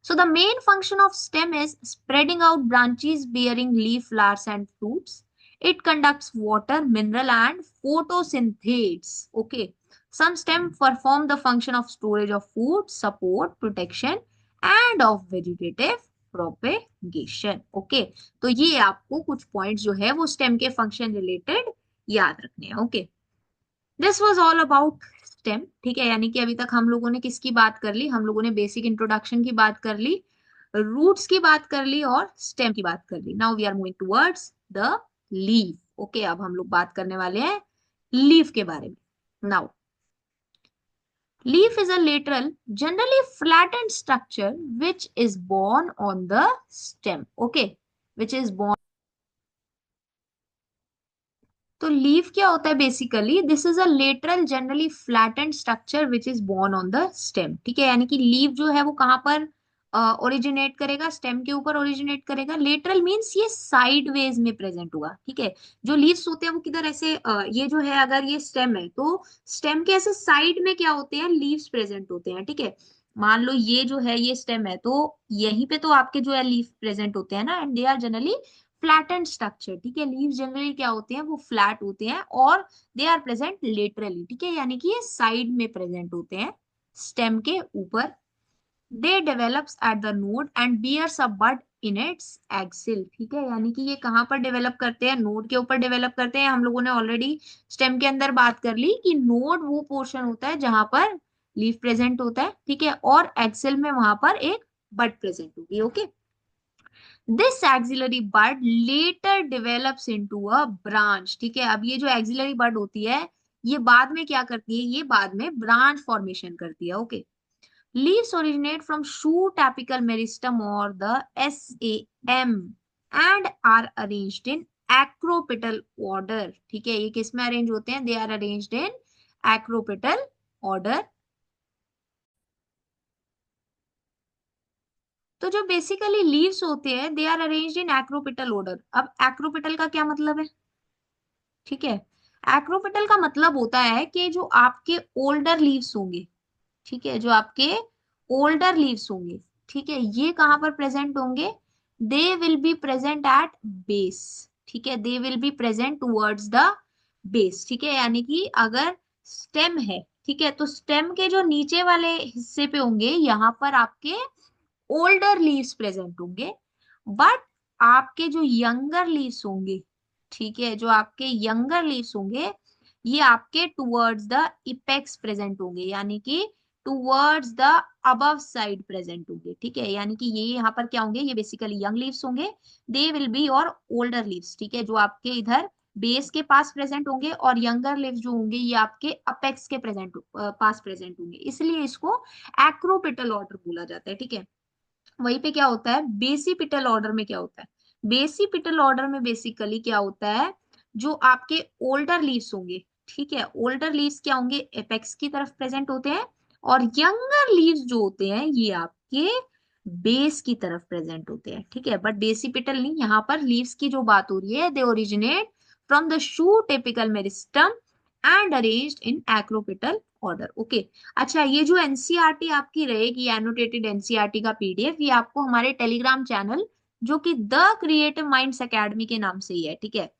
So the main function of stem is spreading out branches bearing leaf, flowers and fruits. It conducts water, mineral and photosynthesis. Okay. Some stem perform the function of storage of food, support, protection and of vegetative propagation. Okay. तो ये आपको कुछ points जो है वो stem के function related याद रखने हैं। Okay, this was all about stem. ठीक है, यानी कि अभी तक हम लोगों ने किसकी बात कर ली, हम लोगों ने बेसिक इंट्रोडक्शन की बात कर ली, रूट्स की बात कर ली और स्टेम की बात कर ली। Now we are moving towards the leaf. Okay, अब हम लोग बात करने वाले हैं लीफ के बारे में। Now leaf is a lateral, generally flattened structure which is born on the stem. Okay, which is born, तो लीफ क्या होता है, basically this is a lateral generally flattened structure which is born on the stem. ठीक है, यानी कि leaf जो है वो कहाँ पर ओरिजिनेट करेगा, स्टेम के ऊपर ओरिजिनेट करेगा। लेटरल मींस ये साइड वेज में प्रेजेंट होगा। ठीक है, जो लीव्स होते हैं वो किधर ऐसे ये जो है अगर ये स्टेम है तो स्टेम के ऐसे साइड में क्या होते हैं, लीव्स प्रेजेंट होते हैं। ठीक है, मान लो ये जो है ये स्टेम है, तो यहीं पे तो आपके जो है लीफ प्रेजेंट होते हैं ना, and they are generally flattened structure. ठीक है, लीव्स जनरली क्या होते हैं, वो फ्लैट होते हैं और दे आर प्रेजेंट लेटरली। ठीक है, यानी कि ये साइड में प्रेजेंट होते हैं स्टेम के ऊपर। They develops at the node and bears a bud in its axil. ठीक है, यानी कि ये कहाँ पर डेवलप करते हैं, नोड के ऊपर डेवलप करते हैं। हम लोगों ने ऑलरेडी स्टेम के अंदर बात कर ली कि नोड वो पोर्शन होता है जहां पर लीफ प्रेजेंट होता है। ठीक है, और एक्सिल में वहां पर एक बड प्रेजेंट होगी। Okay, this axillary bud later develops into a branch. ठीक है, अब ये जो एक्सिलरी बड होती है ये बाद में क्या करती है, ये बाद में ब्रांच फॉर्मेशन करती है। Okay, Leaves originate from shoot apical meristem or the SAM and are arranged in acropetal order. ठीक है, ये किस में अरेंज होते हैं? They are arranged in acropetal order. तो जो बेसिकली लीव्स होते हैं they are arranged in acropetal order. अब एक्रोपिटल का क्या मतलब है? ठीक है, एक्रोपिटल का मतलब होता है कि जो आपके ओल्डर लीव्स होंगे, ठीक है, जो आपके ओल्डर लीव्स होंगे, ठीक है, ये कहां पर प्रेजेंट होंगे? They will be present at base. ठीक है, they will be present towards the base. ठीक है, यानी कि अगर स्टेम है, ठीक है, तो स्टेम के जो नीचे वाले हिस्से पे होंगे यहाँ पर आपके ओल्डर लीव्स प्रेजेंट होंगे. बट आपके जो यंगर लीव्स होंगे, ठीक है, जो आपके यंगर लीव्स होंगे ये आपके टुवर्ड्स द इपेक्स प्रेजेंट होंगे, यानी कि towards the above side present होंगे. ठीक है, यानी कि ये यहाँ पर क्या होंगे? ये बेसिकली यंग लीव्स होंगे. दे विल बी और ओल्डर लीव्स, ठीक है, जो आपके इधर बेस के पास प्रेजेंट होंगे, और यंगर लीव्स जो होंगे ये आपके अपेक्स के पास प्रेजेंट होंगे. इसलिए इसको एक्रोपिटल ऑर्डर बोला जाता है. ठीक है, वहीं पे क्या होता है बेसिपिटल ऑर्डर में? क्या होता है बेसिपिटल ऑर्डर में? बेसिकली क्या होता है, जो आपके ओल्डर लीव्स होंगे, ठीक है, ओल्डर लीव्स क्या होंगे? एपेक्स की तरफ प्रेजेंट होते हैं, और यंगर लीव्स जो होते हैं ये आपके बेस की तरफ प्रेजेंट होते हैं. ठीक है, बट बेसिपिटल नहीं, यहाँ पर लीव्स की जो बात हो रही है they originate from the shoot apical meristem and arranged in acropetal order. Okay, अच्छा, ये जो एनसीईआरटी आपकी रहेगी, एनोटेटेड एनसीईआरटी का पीडीएफ, ये आपको हमारे टेलीग्राम चैनल जो कि द क्रिएटिव माइंड्स एकेडमी के नाम से ही है. ठीक है,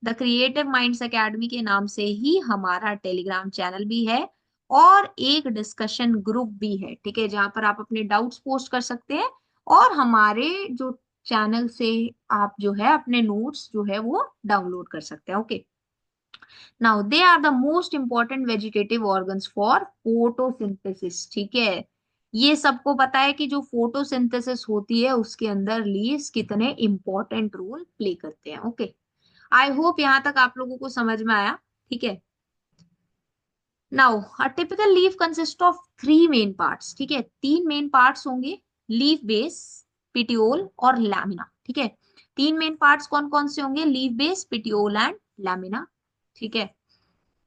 द क्रिएटिव माइंड्स एकेडमी के नाम से ही हमारा टेलीग्राम चैनल भी है, और एक डिस्कशन ग्रुप भी है. ठीक है, जहां पर आप अपने डाउट्स पोस्ट कर सकते हैं, और हमारे जो चैनल से आप जो है अपने नोट्स जो है वो डाउनलोड कर सकते हैं. Okay, now they are the most important vegetative organs for photosynthesis. ठीक है, ये सबको पता है कि जो फोटोसिंथेसिस होती है उसके अंदर लीव्स कितने इंपॉर्टेंट रोल प्ले करते हैं. ओके, आई होप यहां तक आप लोगों को समझ में आया. ठीक है, now a typical leaf consist of three main parts. ठीक है, तीन मेन पार्ट्स होंगे, लीफ बेस, पिटियोल और लैमिना. ठीक है, तीन मेन पार्ट्स कौन कौन से होंगे? Leaf base, petiole and lamina. ठीक है,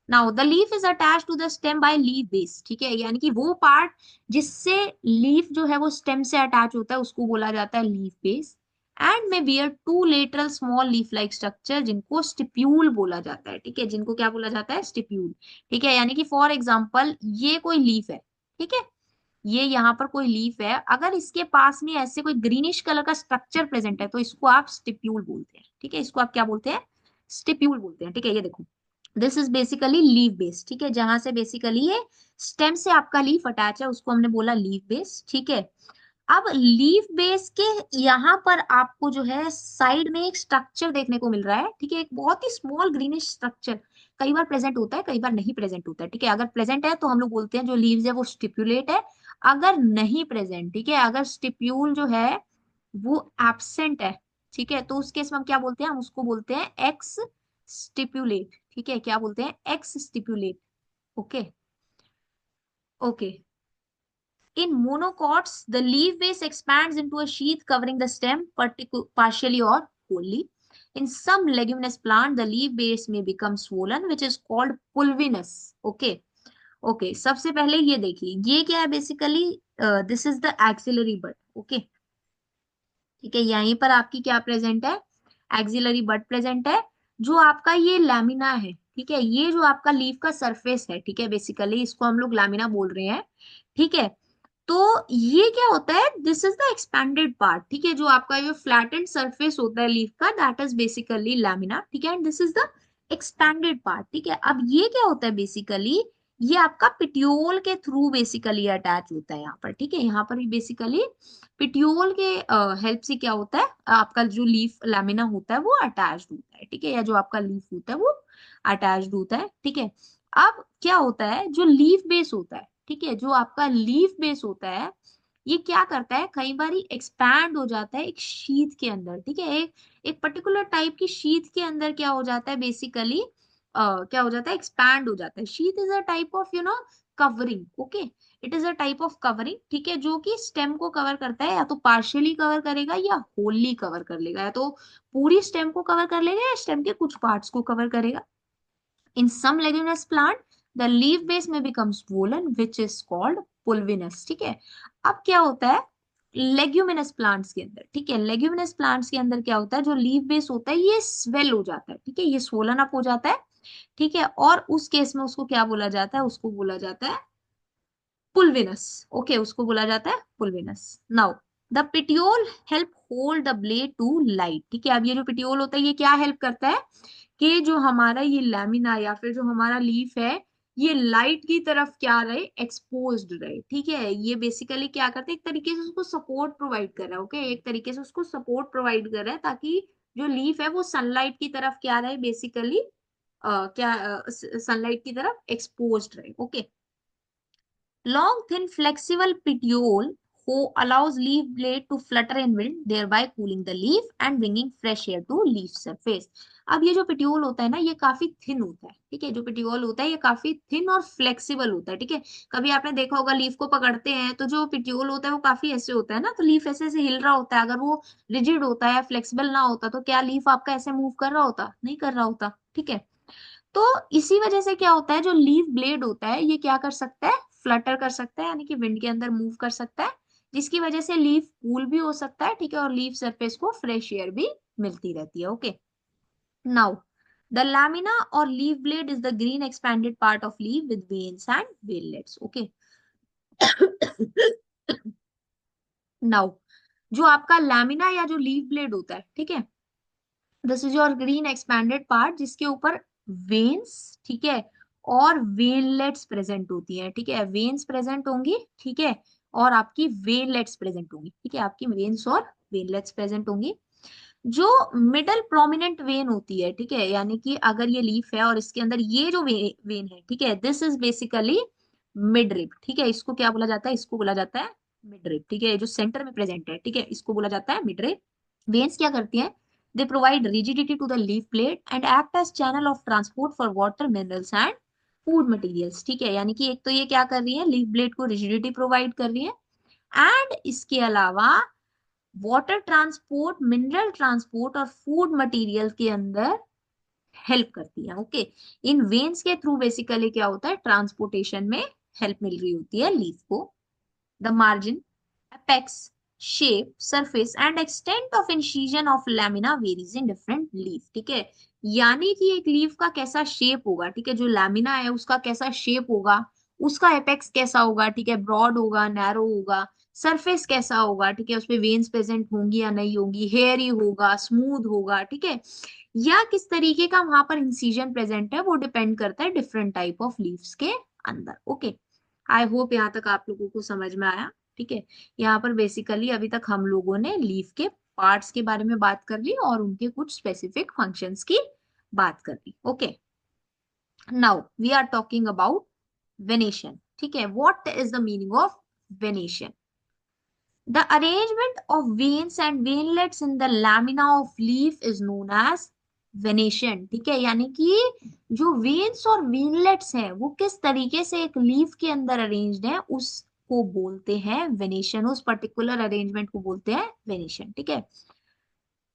now the leaf is attach to the stem by leaf base. ठीक है, यानी कि वो पार्ट जिससे लीफ जो है वो स्टेम से अटैच होता है उसको बोला जाता है leaf base. And may bear two lateral small leaf like structure जिनको स्टिप्यूल बोला जाता है. ठीक है, जिनको क्या बोला जाता है? स्टिप्यूल. ठीक है, यानी कि फॉर एग्जाम्पल ये कोई लीफ है, ठीक है, ये यहाँ पर कोई लीफ है, अगर इसके पास में ऐसे कोई ग्रीनिश कलर का स्ट्रक्चर प्रेजेंट है तो इसको आप स्टिप्यूल बोलते हैं. ठीक है, इसको आप क्या बोलते हैं? स्टिप्यूल बोलते हैं. ठीक है, ये देखो, this is basically leaf base. ठीक है, जहां से बेसिकली ये स्टेम से आपका लीफ अटैच है उसको हमने बोला लीफ बेस. ठीक है, अब लीफ बेस के यहाँ पर आपको जो है साइड में एक स्ट्रक्चर देखने को मिल रहा है. ठीक है, एक बहुत ही स्मॉल ग्रीनिश स्ट्रक्चर कई बार प्रेजेंट होता है, कई बार नहीं प्रेजेंट होता है. ठीक है, अगर प्रेजेंट है तो हम लोग बोलते हैं जो लीव्स है वो स्टिप्यूलेट है. अगर नहीं प्रेजेंट, ठीक है, अगर स्टिप्यूल जो है वो एब्सेंट है, ठीक है, तो उस केस में हम क्या बोलते हैं? हम उसको बोलते हैं एक्स स्टिप्यूलेट. ठीक है, क्या बोलते हैं? X stipulate. Okay, okay. In monocots, the leaf base expands into a sheath covering the stem partially or wholly. In some leguminous plant, the leaf base may become swollen, which is called pulvinous. Okay, okay. सबसे पहले ये देखिए, ये क्या है? Basically this is the axillary bud. Okay, ठीक है, यहीं पर आपकी क्या प्रेजेंट है? एक्सिलरी बड प्रेजेंट है. जो आपका ये लैमिना है, ठीक है, ये जो आपका लीफ का सरफेस है, ठीक है, बेसिकली इसको हम लोग लैमिना बोल रहे हैं. ठीक है, तो ये क्या होता है? This is the expanded part. ठीक है, जो आपका ये फ्लैटेंड सरफेस होता है लीफ का, दैट इज बेसिकली लैमिना. ठीक है, and this is the expanded part. ठीक है, अब ये क्या होता है? बेसिकली ये आपका पिट्यूल के थ्रू बेसिकली अटैच होता है यहाँ पर. ठीक है, यहाँ पर भी बेसिकली पिट्यूल के हेल्प से क्या होता है? आपका जो लीफ लैमिना होता है वो अटैच्ड होता है. ठीक है, या जो आपका लीफ होता है वो अटैच्ड होता है. ठीक है, अब क्या होता है? जो लीफ बेस होता है, ठीक है, जो आपका लीफ बेस होता है ये क्या करता है? कई बार एक्सपैंड हो जाता है एक शीथ के अंदर. ठीक है, एक एक पर्टिकुलर टाइप की शीथ के अंदर क्या हो जाता है? बेसिकली क्या हो जाता है? एक्सपैंड हो जाता है. Sheath is a type of covering, okay, it is a type of covering, ठीक है, जो कि स्टेम को कवर करता है, या तो पार्शियली कवर करेगा या होली कवर कर लेगा, या तो पूरी स्टेम को कवर कर लेगा या स्टेम के कुछ पार्ट्स को कवर करेगा। In some leguminous plant the leaf base में become swollen which is called pulvinous, ठीक है। अब क्या होता है लेग्यूमिनस प्लांट्स के अंदर, ठीक है, लेग्यूमिनस प्लांट्स के अंदर क्या होता है, जो लीफ बेस होता है ये स्वेल हो जाता है, ठीक है, ये swollen अप हो जाता है, ठीक है, और उस केस में उसको क्या बोला जाता है, उसको बोला जाता है पुल्विनस, ओके, उसको बोला जाता है pulvinus. Now the petiole help hold the blade to light, ठीक है। अब ये जो पिटियोल होता है ये क्या हेल्प करता है कि जो हमारा ये लैमिना या फिर जो हमारा लीफ है ये लाइट की तरफ क्या रहे, एक्सपोज्ड रहे, ठीक है। ये बेसिकली क्या करते हैं, एक तरीके से उसको सपोर्ट प्रोवाइड कर रहा है, ओके, एक तरीके से उसको सपोर्ट प्रोवाइड कर रहा है ताकि जो लीफ है वो सनलाइट की तरफ क्या रहे, बेसिकली क्या सनलाइट की तरफ एक्सपोज्ड रहे, okay. Long, thin, flexible petiole who allows leaf blade to flutter in wind, thereby cooling the leaf and bringing fresh air to leaf surface. अब ये जो पिटियोल होता है ना ये काफी थिन होता है, ठीक है, जो पिटियोल होता है ये काफी थिन और फ्लेक्सिबल होता है, ठीक है। कभी आपने देखा होगा लीफ को पकड़ते हैं तो जो पिटियोल होता है वो काफी ऐसे होता है ना, तो लीफ ऐसे ऐसे हिल रहा होता है, अगर वो रिजिड होता है या फ्लेक्सिबल ना होता तो क्या लीफ आपका ऐसे मूव कर रहा होता, नहीं कर रहा होता, ठीक है। तो इसी वजह से क्या होता है, जो लीफ ब्लेड होता है ये क्या कर सकता है, फ्लटर कर सकता है, यानी कि विंड के अंदर मूव कर सकता है, जिसकी वजह से लीफ कूल भी हो सकता है, ठीक है, और लीफ सरफेस को फ्रेश एयर भी मिलती रहती है, ओके। नाउ द लैमिना और leaf blade is the green expanded part of leaf with veins and veinlets, okay. Now जो आपका लैमिना या जो लीफ ब्लेड होता है, ठीक है, this is your green expanded part जिसके ऊपर वेन्स, ठीक है, और वेनलेट्स प्रेजेंट होती है, ठीक है, वेन्स प्रेजेंट होंगी, ठीक है, और आपकी वेनलेट्स प्रेजेंट होंगी, ठीक है, आपकी वेन्स और वेनलेट्स प्रेजेंट होंगी। जो मिडल प्रोमिनेंट वेन होती है, ठीक है, यानी कि अगर ये लीफ है और इसके अंदर ये जो वेन है, ठीक है, this is basically mid rib, ठीक है, इसको क्या बोला जाता है, इसको बोला जाता है मिड रिब, ठीक है, जो सेंटर में प्रेजेंट है, ठीक है, इसको बोला जाता है मिड रिब। वेन्स क्या करती हैं, they provide rigidity to the leaf blade and act as channel of transport for water, minerals and food materials, ठीक है, यानी कि एक तो ये क्या कर रही है, लीफ ब्लेड को रिजिडिटी प्रोवाइड कर रही है, एंड इसके अलावा वाटर ट्रांसपोर्ट, मिनरल ट्रांसपोर्ट और फूड मटेरियल के अंदर हेल्प करती है, ओके। इन वेन्स के थ्रू बेसिकली क्या होता है, ट्रांसपोर्टेशन में हेल्प मिल रही होती है लीफ को। The margin, apex, shape, surface and extent of incision of lamina varies in different leaf, ठीक है, यानी कि एक लीफ का कैसा शेप होगा, ठीक है, जो लैमिना है उसका कैसा शेप होगा, उसका एपेक्स कैसा होगा, ठीक है, ब्रॉड होगा, नैरो होगा, सरफेस कैसा होगा, ठीक है, उसपे वेन्स प्रेजेंट होंगी या नहीं होंगी, हेयरी होगा, स्मूथ होगा, ठीक है, या किस तरीके का वहां पर इंसिजन प्रेजेंट है वो डिपेंड करता है डिफरेंट टाइप ऑफ लीव्स के अंदर, ओके। आई होप यहाँ तक आप लोगों को समझ में आया, ठीक है। यहाँ पर बेसिकली अभी तक हम लोगों ने लीफ के पार्ट्स के बारे में बात कर ली और उनके कुछ स्पेसिफिक फंक्शंस की बात कर ली, okay. Now we are talking about venation, ठीक है, what is the meaning of venation. The arrangement of veins and veinlets in the lamina of leaf is known as venation, ठीक है, यानी कि जो वेन्स और वेनलेट्स हैं वो किस तरीके से एक लीफ के अंदर अरेंज्ड है उसको बोलते हैं वेनेशन, उस पर्टिकुलर अरेंजमेंट को बोलते हैं वेनेशन, ठीक है।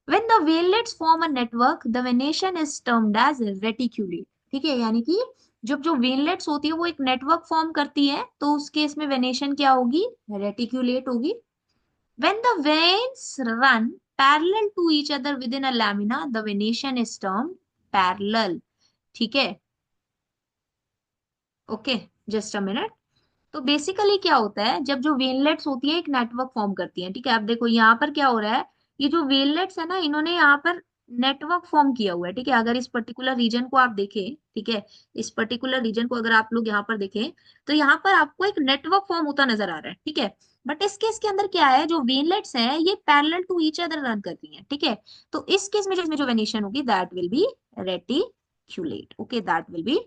When the veinlets form a network, the venation is termed as reticulate, ठीक है, यानी कि जब जो वेनलेट्स होती है वो एक नेटवर्क फॉर्म करती है तो उस केस में वेनेशन क्या होगी, रेटिक्यूलेट होगी। When the veins run parallel to each other within a lamina, the venation is termed parallel, ठीक है, ओके, जस्ट अ मिनट। तो बेसिकली क्या होता है, जब जो वेनलेट्स होती है एक नेटवर्क फॉर्म करती है, ठीक है, अब देखो यहाँ पर क्या हो रहा है, ये जो वेनलेट्स है ना इन्होंने यहाँ पर नेटवर्क फॉर्म किया हुआ है, ठीक है, अगर इस पर्टिकुलर रीजन को आप देखें, ठीक है, इस पर्टिकुलर रीजन को अगर आप लोग यहाँ पर देखें तो यहाँ पर आपको एक नेटवर्क फॉर्म होता नजर आ रहा है, ठीक है। बट इस केस के अंदर क्या है, जो वेनलेट्स हैं ये parallel to each other run कर रही हैं, ठीक है, तो इस केस में जो इसमें जो वेनेशन होगी that will be reticulate, okay, that will be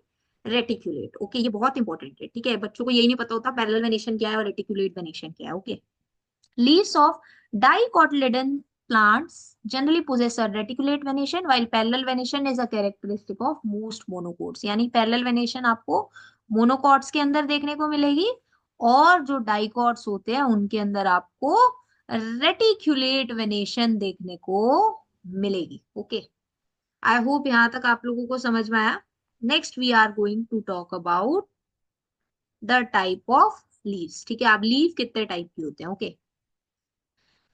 reticulate, okay, ये बहुत इंपॉर्टेंट है, ठीक है, बच्चों को यही नहीं पता होता पैरेलल वेनेशन क्या है और रेटिक्यूलेट वेनेशन क्या है, okay. Leaves of dicotyledon plants generally possess a reticulate venation while parallel venation is a characteristic of most monocots, यानी parallel venation आपको मोनोकॉट्स के अंदर देखने को मिलेगी, और जो डाइकॉट्स होते हैं उनके अंदर आपको रेटिक्युलेट वेनेशन देखने को मिलेगी। ओके, आई होप यहां तक आप लोगों को समझ में आया। Next we are going to talk about the type of leaves. ठीक है, अब लीव कितने टाइप की होते हैं। Okay,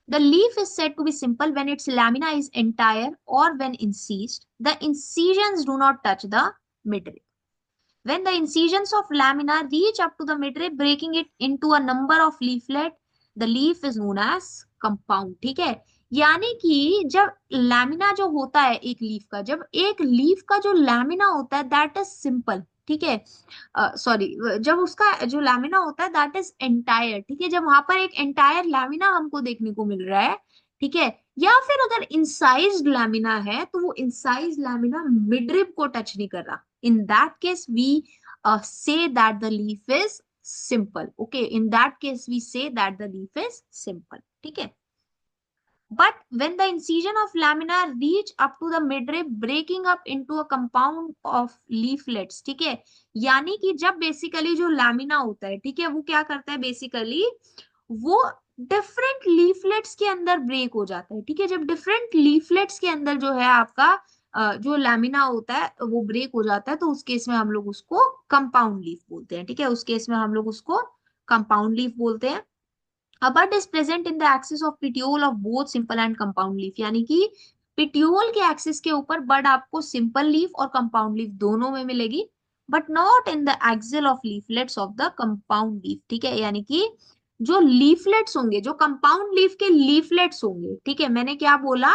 the leaf is said to be simple when its lamina is entire or when incised. The incisions do not touch the midrib. When the incisions of lamina reach up to the midrib, breaking it into a number of leaflet, the leaf is known as compound. ठीक है, यानी कि जब lamina जो होता है एक leaf का, जब एक लीफ का जो लैमिना होता है दैट इज सिंपल। ठीक है, सॉरी, जब उसका जो लैमिना होता है दैट इज एंटायर। ठीक है, जब वहां पर एक एंटायर लैमिना हमको देखने को मिल रहा है, ठीक है, या फिर अगर इंसाइज्ड लैमिना है तो वो इंसाइज्ड लैमिना मिडरिब को टच नहीं कर रहा, in that case we say that the leaf is simple. Okay, in that case we say that the leaf is simple. ठीक है, but when the incision of lamina reach up to the midrib, breaking up into a compound of leaflets. ठीक है, यानी कि जब basically जो lamina होता है, ठीक है, वो क्या करता है बेसिकली, वो डिफरेंट लीफलेट्स के अंदर ब्रेक हो जाता है। ठीक है, जब डिफरेंट लीफलेट्स के अंदर जो है आपका जो लैमिना होता है वो ब्रेक हो जाता है, तो उस केस में हम लोग उसको कंपाउंड लीफ बोलते हैं। ठीक है, उस केस में हम लोग उसको कंपाउंड लीफ बोलते हैं। A bud is present in the axis of petiole of both simple and compound leaf, यानी कि पिट्यूल के एक्सिस के ऊपर बड आपको सिंपल लीफ और कंपाउंड लीफ दोनों में मिलेगी, but not in the axil of leaflets of the compound leaf. ठीक है, यानी कि जो लीफलेट्स होंगे, जो कंपाउंड लीफ के लीफलेट्स होंगे, ठीक है, मैंने क्या बोला,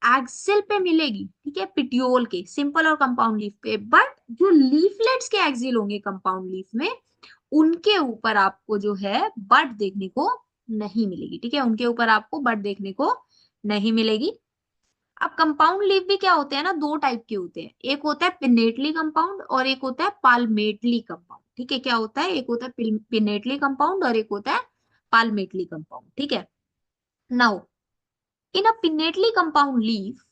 एक्सिल पे मिलेगी। ठीक है, पिट्यूल के सिंपल और कंपाउंड लीफ पे, बट जो लीफलेट्स के एक्सिल होंगे कंपाउंड लीफ में, उनके ऊपर आपको जो है बड देखने को नहीं मिलेगी। ठीक है, उनके ऊपर आपको बड देखने को नहीं मिलेगी। अब कंपाउंड लीफ भी क्या होते हैं ना, दो टाइप के होते हैं, एक होता है पिनेटली कंपाउंड और एक होता है पाल्मेटली कंपाउंड। ठीक है, क्या होता है, एक होता है पिनेटली कंपाउंड और एक होता है पाल्मेटली कंपाउंड। ठीक है, now in a pinnately compound leaf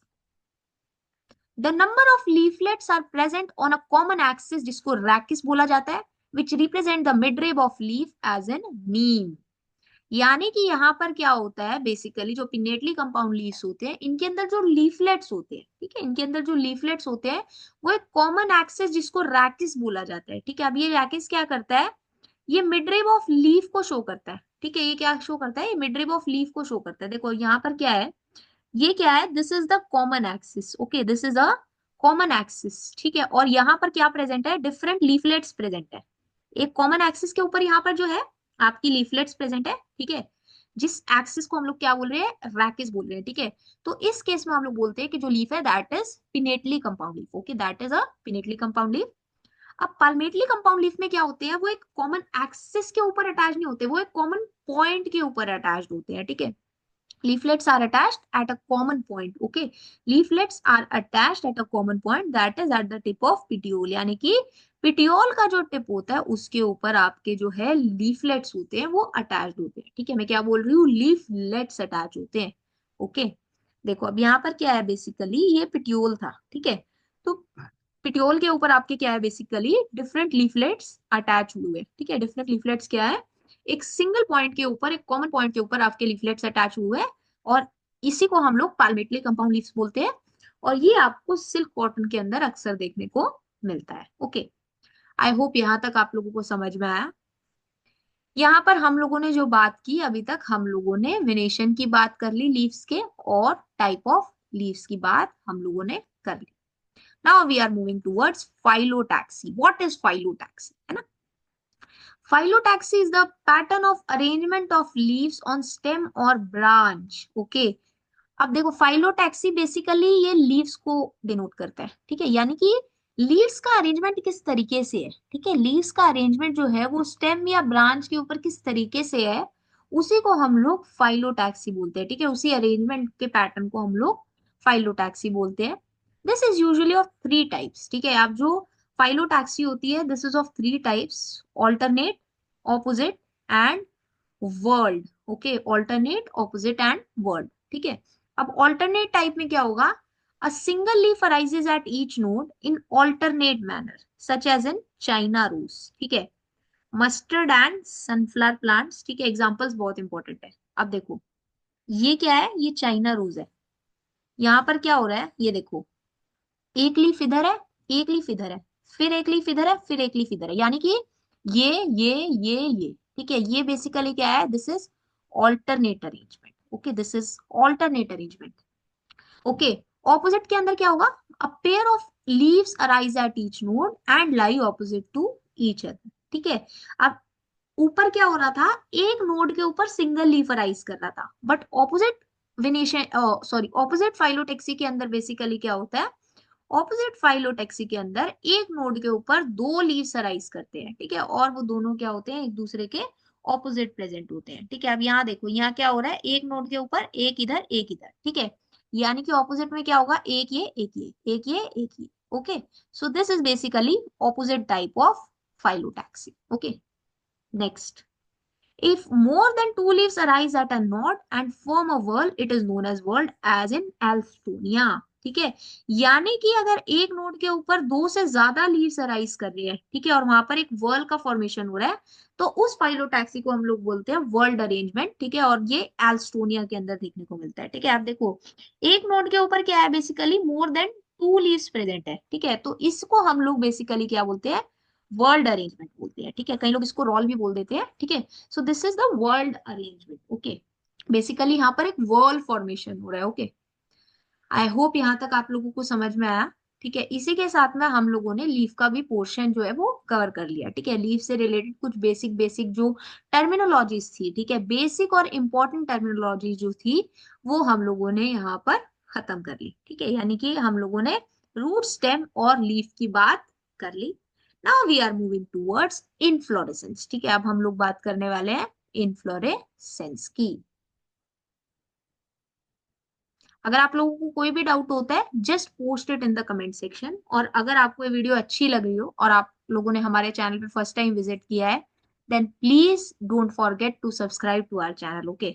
the number of leaflets are present on a common axis, जिसको रैकिस बोला जाता है, which represent the mid rib of leaf as an mean. यानी कि यहाँ पर क्या होता है बेसिकली, जो पिनेटली कंपाउंड लीव्स होते हैं इनके अंदर जो लीफलेट्स होते हैं, ठीक है, इनके अंदर जो लीफलेट्स होते हैं वो एक कॉमन एक्सेस जिसको रैकिस बोला जाता है। ठीक है, अब ये रैकिस क्या करता है, ये मिडरिब ऑफ लीफ को शो करता है। ठीक है, ये क्या शो करता है, ये मिडरिब ऑफ लीफ को शो करता है। देखो यहाँ पर क्या है, ये क्या है, this is the common axis. Okay, this is a common axis. ठीक है, और यहाँ पर क्या प्रेजेंट है, डिफरेंट लीफलेट्स प्रेजेंट है। एक कॉमन एक्सिस के ऊपर यहाँ पर जो है आपकी लीफलेट्स प्रेजेंट है। ठीक है, जिस एक्सिस को हम लोग क्या बोल रहे हैं, रैकिस बोल रहे हैं। ठीक है, तो इस केस में हम लोग बोलते हैं कि जो लीफ है that is pinnately compound leaf. Okay, that is a pinnately compound leaf. अब पाल्मेटली कंपाउंड लीफ में क्या होते हैं, वो एक कॉमन एक्सिस के ऊपर अटैच नहीं होते, वो एक कॉमन पॉइंट के ऊपर अटैच होते हैं। ठीक है, leaflets are attached at a common point. Okay, leaflets are attached at a common point that is at the tip of petiole, यानी कि पिटियोल का जो टिप होता है उसके ऊपर आपके जो है लीफलेट्स होते हैं वो अटैच्ड होते हैं। ठीक है, मैं क्या बोल रही हूँ, लीफलेट्स अटैच होते हैं। ओके, देखो अब यहाँ पर क्या है बेसिकली, ये पिटियोल था। ठीक है, तो पिटियोल के ऊपर आपके क्या है बेसिकली, डिफरेंट लीफलेट्स अटैच हुए। ठीक है, डिफरेंट लीफलेट्स क्या है, एक सिंगल पॉइंट के ऊपर, एक कॉमन पॉइंट के ऊपर आपके लीफलेट्स अटैच हुए हैं, और इसी को हम लोग पाल्मेटली कंपाउंड लीव्स बोलते हैं। और ये आपको सिल्क कॉटन के अंदर अक्सर देखने को मिलता है। ओके, आई होप यहां तक आप लोगों को समझ में आया। यहाँ पर हम लोगों ने जो बात की अभी तक, हम लोगों ने वेनेशन की बात कर ली लीव्स के, और टाइप ऑफ लीव्स की बात हम लोगों ने कर ली। Now we are moving towards phyllotaxy. What is phyllotaxy, है ना। Phyllotaxy is the pattern of arrangement of leaves on stem or branch. Okay. अब देखो फाइलोटैक्सी बेसिकली ये लीव्स को डिनोट करता है। ठीक है, यानी कि लीव्स का अरेंजमेंट किस तरीके से है। ठीक है, लीव्स का अरेंजमेंट जो है वो स्टेम या ब्रांच के ऊपर किस तरीके से है, उसी को हम लोग फाइलोटैक्सी बोलते हैं। ठीक है, उसी अरेंजमेंट के पैटर्न को हम लोग फाइलोटैक्सी बोलते हैं। This is usually of three types. ठीक है, अब जो फाइलोटैक्सी होती है this is of three types, alternate, opposite and whorled. Okay, alternate, opposite and whorled. ठीक है, अब ऑल्टरनेट टाइप में क्या होगा, a single leaf arises at each node in alternate manner such as in China rose, ठीक है। Mustard and sunflower plants, ठीक है, एग्जांपल्स बहुत इंपॉर्टेंट है। अब देखो, ये क्या है, ये चाइना रोज है। यहाँ पर क्या हो रहा है, ये देखो, एक लीफ इधर है, एक लीफ इधर है, फिर एक लीफ इधर है, फिर एक लीफ इधर है, यानी कि ये ये, ठीक है, ये बेसिकली क्या है, this is alternate arrangement. Okay, this is alternate arrangement. Okay, opposite के अंदर क्या होगा, a pair of leaves arise at each node and lie opposite to each other, ठीक है। अब ऊपर क्या हो रहा था, एक नोड के ऊपर सिंगल लीफ अराइज कर रहा था, but opposite विनेशन, sorry, opposite phyllotaxy के अंदर बेसिकली क्या होता है, ऑपोजिट फाइलोटेक्सी के अंदर एक नोड के ऊपर दो लीव्स अराइज करते हैं, ठीक है, और वो दोनों क्या होते हैं, एक दूसरे के ऑपोजिट प्रेजेंट होते हैं, ठीक है। अब यहाँ देखो, यहाँ क्या हो रहा है, एक नोड के ऊपर एक इधर एक इधर, ठीक है, यानी कि ऑपोजिट में क्या होगा, एक ये एक ये एक ये एक ये। Okay, so this is basically opposite type of phyllotaxy. Okay, next, if more than two leaves arise at a node and form a whorl, it is known as whorl, as in Alstonia, ठीक है। यानी कि अगर एक node के ऊपर दो से ज्यादा लीव्स अराइज कर रही है, ठीक है, और वहां पर एक वर्ल का फॉर्मेशन हो रहा है, तो उस फाइलोटैक्सी को हम लोग बोलते हैं वर्ल्ड अरेंजमेंट, ठीक है, और ये एल्स्टोनिया के अंदर देखने को मिलता है, ठीक है। आप देखो, एक नोड के ऊपर क्या है, basically more than two leaves present है, ठीक है, तो इसको हम लोग बेसिकली क्या बोलते हैं, वर्ल्ड अरेंजमेंट बोलते हैं, ठीक है, कई लोग इसको रॉल भी बोल देते हैं, ठीक है। So this is the world arrangement. Okay, basically यहाँ पर एक वर्ल्ड फॉर्मेशन हो रहा है। ओके, आई होप यहाँ तक आप लोगों को समझ में आया, ठीक है। इसी के साथ में हम लोगों ने लीफ का भी पोर्शन जो है वो कवर कर लिया, ठीक है। लीफ से रिलेटेड कुछ बेसिक बेसिक जो टर्मिनोलॉजीज थी, ठीक है, बेसिक और इंपॉर्टेंट टर्मिनोलॉजी जो थी, वो हम लोगों ने यहाँ पर खत्म कर ली, ठीक है, यानी कि हम लोगों ने रूट, स्टेम और लीफ की बात कर ली। Now we are moving towards inflorescence, ठीक है, अब हम लोग बात करने वाले हैं इनफ्लोरेसेंस की। अगर आप लोगों को कोई भी डाउट होता है, just post it in the comment section, और अगर आपको ये वीडियो अच्छी लग रही हो और आप लोगों ने हमारे चैनल पे फर्स्ट टाइम विजिट किया है, then please don't forget to subscribe to our channel. Okay,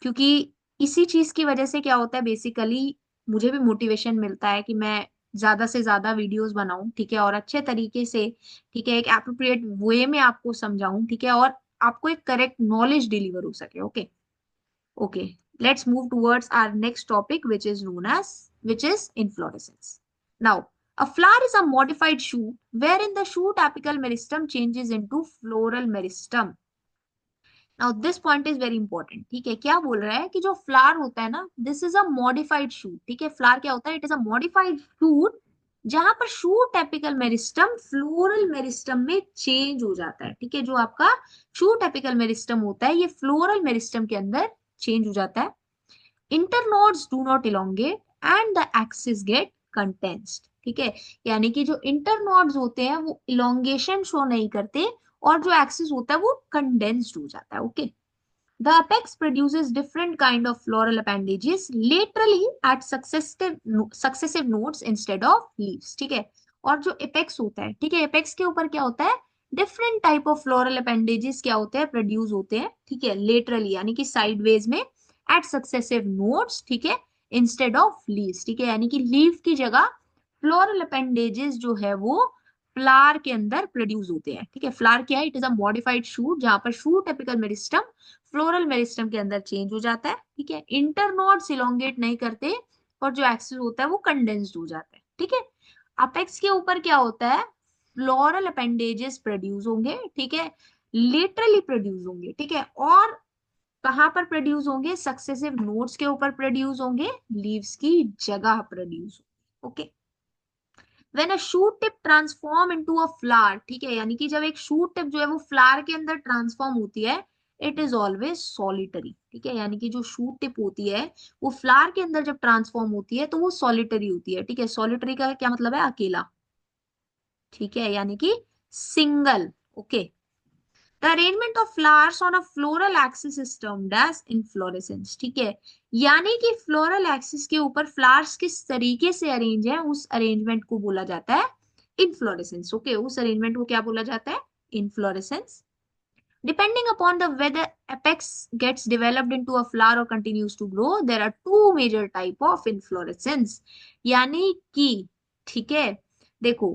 क्योंकि इसी चीज की वजह से क्या होता है, बेसिकली मुझे भी मोटिवेशन मिलता है कि मैं ज्यादा से ज्यादा वीडियोस बनाऊं, ठीक है, और अच्छे तरीके से, ठीक है, एक एप्रोप्रिएट वे में आपको समझाऊं, ठीक है, और आपको एक करेक्ट नॉलेज डिलीवर हो सके। Okay, okay, let's move towards our next topic, which is known as, which is inflorescence. Now, a flower is a modified shoot wherein the shoot apical meristem changes into floral meristem. Now, this point is very important. ठीक है, क्या बोल रहा है कि जो flower होता है ना, this is a modified shoot, ठीक है, फ्लावर क्या होता है, it is a modified shoot, जहां पर shoot apical meristem floral meristem में चेंज हो जाता है, ठीक है, जो आपका शूट एपिकल मेरिस्टम होता है, ये फ्लोरल मेरिस्टम के अंदर चेंज हो जाता है। Internodes do not elongate and the axis get condensed, ठीक है, यानी कि जो इंटरनोड्स होते हैं वो इलोंगेशन शो नहीं करते, और जो एक्सिस होता है वो कंडेंस्ड हो जाता है। Okay, the apex produces different kind of floral appendages laterally at successive nodes instead of leaves, ठीक है, और जो एपेक्स होता है, ठीक है, एपेक्स के ऊपर क्या होता है, different type of floral appendages क्या होते हैं, प्रोड्यूस होते हैं, ठीक है, लेटरली यानी कि साइडवेज में, एट सक्सेसिव नोड्स, ठीक है, इंस्टेड ऑफ लीव्स, ठीक है, यानी कि लीव की जगह फ्लोरल अपेंडेजेस जो है वो फ्लावर के अंदर प्रोड्यूस होते हैं, ठीक है। फ्लावर क्या है, it is a modified shoot, जहां पर shoot apical meristem floral meristem के अंदर चेंज हो जाता है, ठीक है, इंटरनोड्स इलोंगेट नहीं करते, और जो एक्सिस होता है वो कंडेंस्ड हो जाता है, ठीक है। अपेक्स के ऊपर क्या होता है, फ्लोरल अपेंडेजेस प्रोड्यूस होंगे, ठीक है, लेटरली प्रोड्यूस होंगे, ठीक है, और कहां पर प्रोड्यूस होंगे, सक्सेसिव नोड्स के ऊपर प्रोड्यूस होंगे, लीव्स की जगह प्रोड्यूस होंगे। Okay, when a shoot tip transform into a flower, ठीक है, यानी कि जब एक शूट टिप जो है वो फ्लावर के अंदर ट्रांसफॉर्म होती है, इट इज ऑलवेज सॉलिटरी, ठीक है, यानी कि जो शूट टिप होती है वो फ्लावर के अंदर जब ट्रांसफॉर्म होती है तो वो सॉलिटरी होती है, ठीक है, सॉलिटरी का क्या मतलब है, अकेला, ठीक है, यानी कि single. Okay, the arrangement of flowers on a floral axis is termed as inflorescence, ठीक है, यानी कि फ्लोरल एक्सिस के ऊपर फ्लावर्स किस तरीके से अरेंज है, उस अरेंजमेंट को बोला जाता है इनफ्लोरेसेंस। ओके, उस अरेंजमेंट को क्या बोला जाता है, inflorescence. Depending upon the whether apex gets developed into a flower or continues to grow, there are two major type of inflorescence. यानी कि, ठीक है, देखो,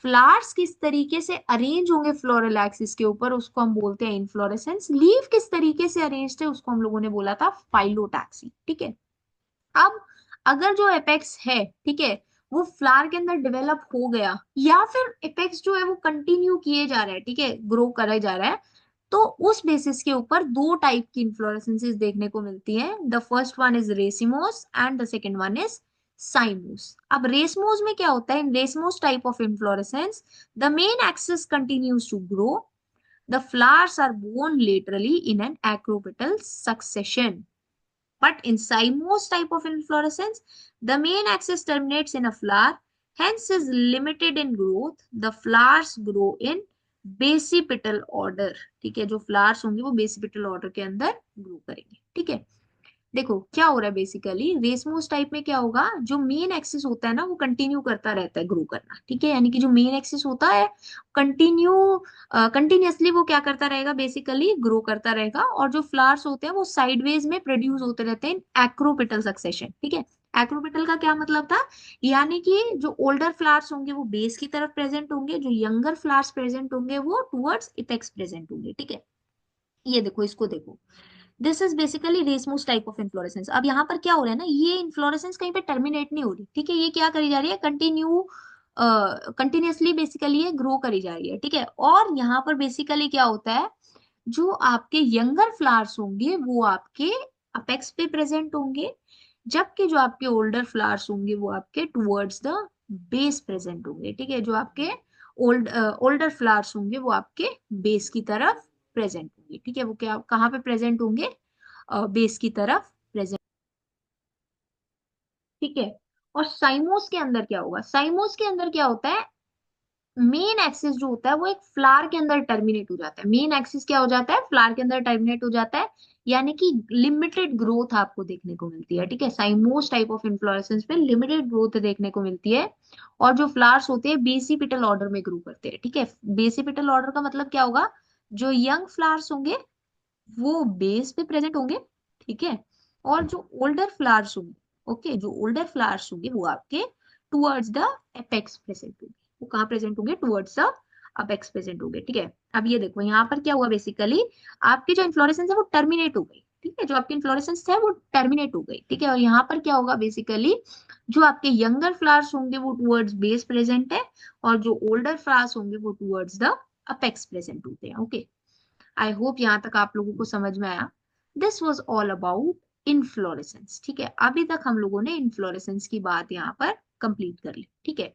फ्लावर्स किस तरीके से अरेंज होंगे फ्लोरल एक्सिस के ऊपर, उसको हम बोलते हैं इनफ्लोरेसेंस। लीफ किस तरीके से अरेंज थे, उसको हम लोगों ने बोला था फाइलोटैक्सी। ठीक है। अब अगर जो एपेक्स है, ठीक है, वो फ्लावर के अंदर डेवलप हो गया, या फिर एपेक्स जो है वो कंटिन्यू किए जा रहा है, ठीक है, ग्रो करे जा रहा है, तो उस बेसिस के ऊपर दो टाइप की इन्फ्लोरेसेंसेस देखने को मिलती है। The first one is racemose and the second one is cymose. अब रेसमोस में क्या होता है, in racemose type of inflorescence the main axis continues to grow, the flowers are born laterally in an acropetal succession. But in cymose type of inflorescence, the main axis terminates in a flower, hence is limited in growth. The flowers grow in basipetal order. ठीक है, जो flowers होंगे वो basipetal order के अंदर grow करेंगे। ठीक है। देखो क्या हो रहा है, बेसिकली रेसमोस टाइप में क्या होगा, जो मेन एक्सिस होता है ना वो कंटिन्यू करता रहता है ग्रो करना। ठीक है, यानी कि जो मेन एक्सिस होता है कंटिन्यू कंटिन्यूअसली वो क्या करता रहेगा, बेसिकली ग्रो करता रहेगा। और जो फ्लावर्स होते हैं वो साइडवेज में प्रोड्यूस होते रहते हैं एक्रोपिटल सक्सेशन। ठीक है। एक्रोपिटल का क्या मतलब था, यानी कि जो ओल्डर फ्लावर्स होंगे वो बेस की तरफ प्रेजेंट होंगे, जो यंगर फ्लावर्स प्रेजेंट होंगे वो टुवर्ड्स इपेक्स प्रेजेंट होंगे। ठीक है। ये देखो, इसको देखो, this is basically racemose type of inflorescence. अब यहाँ पर क्या हो रहा है ना, ये इन्फ्लोरेसेंस कहीं पे टर्मिनेट नहीं हो रही। ठीक है, ये क्या करी जा रही है, कंटिन्यूअसली बेसिकली ये ग्रो करी जा रही है। ठीक है। और यहाँ पर बेसिकली क्या होता है, जो आपके यंगर फ्लावर्स होंगे वो आपके अपेक्स पे प्रेजेंट होंगे, जबकि जो आपके ओल्डर फ्लावर्स होंगे वो आपके टुवर्ड्स द बेस प्रेजेंट होंगे। ठीक है, जो आपके ओल्डर फ्लावर्स होंगे वो आपके बेस की तरफ प्रेजेंट होंगे। ठीक है, वो क्या कहाँ पे प्रेजेंट होंगे, बेस की तरफ प्रेजेंट। ठीक है। और साइमोस के अंदर क्या होगा, साइमोस के अंदर क्या होता है, मेन एक्सिस जो होता है वो एक फ्लावर के अंदर टर्मिनेट हो जाता है। मेन एक्सिस क्या हो जाता है, फ्लावर के अंदर टर्मिनेट हो जाता है, यानी कि लिमिटेड ग्रोथ आपको देखने को मिलती है। ठीक है, साइमोस टाइप ऑफ इन्फ्लोरेसेंस में लिमिटेड ग्रोथ देखने को मिलती है। और जो फ्लावर्स होते हैं बेसिपिटल ऑर्डर में ग्रो करते हैं। ठीक है, बेसिपिटल ऑर्डर का मतलब क्या होगा, जो यंग फ्लावर्स होंगे वो बेस पे प्रेजेंट होंगे। ठीक है। और जो ओल्डर फ्लावर्स होंगे, ओके, जो ओल्डर फ्लावर्स होंगे वो आपके टुवर्ड्स द एपेक्स प्रेजेंट होंगे। वो कहाँ प्रेजेंट होंगे, टुवर्ड्स द अपेक्स प्रेजेंट होंगे। ठीक है। अब ये देखो यहाँ पर क्या हुआ, बेसिकली आपकी जो इन्फ्लोरेसेंस है वो टर्मिनेट हो गई। ठीक है, जो आपकी इन्फ्लोरेसेंस है वो टर्मिनेट हो गई। ठीक है। और यहाँ पर क्या होगा, बेसिकली जो आपके यंगर फ्लावर्स होंगे वो टुवर्ड्स बेस प्रेजेंट है, और जो ओल्डर फ्लावर्स होंगे वो टुवर्ड्स द अपेक्स प्रेजेंट होते हैं। ओके, आई होप यहाँ तक आप लोगों को समझ में आया। This was all about inflorescence. ठीक है, अभी तक हम लोगों ने इनफ्लोरेसेंस की बात यहाँ पर कंप्लीट कर ली। ठीक है।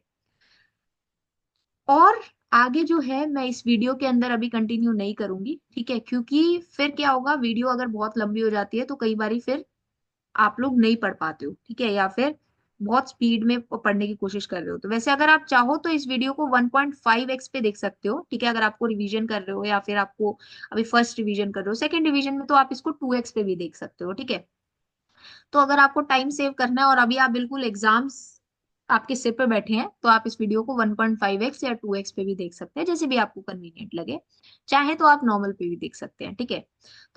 और आगे जो है मैं इस वीडियो के अंदर अभी कंटिन्यू नहीं करूंगी। ठीक है, क्योंकि फिर क्या होगा, वीडियो अगर बहुत लंबी हो जाती है तो कई बारी फिर आप लोग नहीं पढ़ पाते हो। ठीक है, या फिर बहुत स्पीड में पढ़ने की कोशिश कर रहे हो। तो वैसे अगर आप चाहो तो इस वीडियो को 1.5x पे देख सकते हो। ठीक है, अगर आपको रिवीजन कर रहे हो, या फिर आपको अभी फर्स्ट रिवीजन कर रहे हो, सेकंड रिवीजन में तो आप इसको 2x पे भी देख सकते हो। ठीक है। तो अगर आपको टाइम सेव करना है और अभी आप बिल्कुल एग्जाम्स आपके सिर पे बैठे हैं, तो आप इस वीडियो को 1.5x या 2x पे भी देख सकते हैं, जैसे भी आपको कन्वीनियंट लगे। चाहे तो आप नॉर्मल पे भी देख सकते हैं। ठीक है।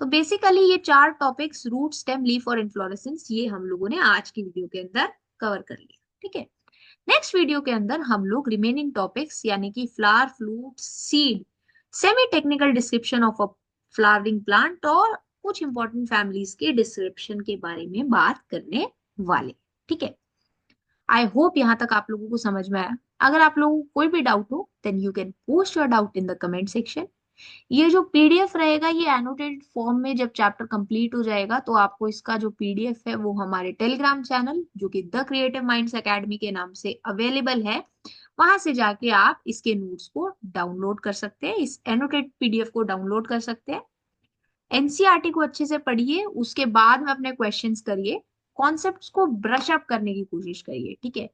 तो बेसिकली ये चार टॉपिक्स, रूट, स्टेम, लीफ और इन्फ्लोरेसेंस, ये हम लोगों ने आज की वीडियो के अंदर कवर कर लिया। ठीक है। नेक्स्ट वीडियो के अंदर हम लोग रिमेनिंग टॉपिक्स, यानी कि flower, fruit, seed, semi technical description of a flowering plant और कुछ इंपॉर्टेंट फैमिलीज के डिस्क्रिप्शन के बारे में बात करने वाले। ठीक है। आई होप यहाँ तक आप लोगों को समझ में आया। अगर आप लोगों को कोई भी डाउट हो then you can post your doubt in the comment section. ये जो पीडीएफ रहेगा ये एनोटेटेड फॉर्म में जब चैप्टर कंप्लीट हो जाएगा तो आपको इसका जो पीडीएफ है वो हमारे टेलीग्राम चैनल, जो कि द क्रिएटिव माइंड्स एकेडमी के नाम से अवेलेबल है, वहां से जाके आप इसके नोट्स को डाउनलोड कर सकते हैं, इस एनोटेड पीडीएफ को डाउनलोड कर सकते हैं। एनसीईआरटी को अच्छे से पढ़िए, उसके बाद में अपने क्वेश्चंस करिए, कॉन्सेप्ट्स को ब्रश अप करने की कोशिश करिए। ठीक है।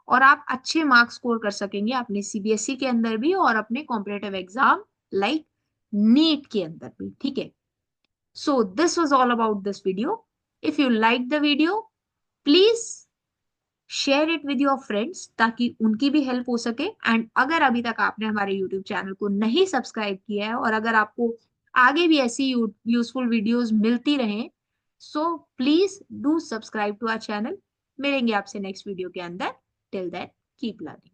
और आप अच्छे मार्क्स स्कोर कर सकेंगे अपने सीबीएसई के अंदर भी और अपने कॉम्पिटेटिव एग्जाम लाइक नीट के अंदर भी। ठीक है। So this was all about this video. If you like the video, please share it with your friends ताकि उनकी भी हेल्प हो सके। एंड अगर अभी तक आपने हमारे यूट्यूब चैनल को नहीं सब्सक्राइब किया है और अगर आपको आगे भी ऐसी यूजफुल वीडियोस मिलती रहें, so please do subscribe to our channel. मिलेंगे आपसे नेक्स्ट वीडियो के अंदर। Till then keep learning.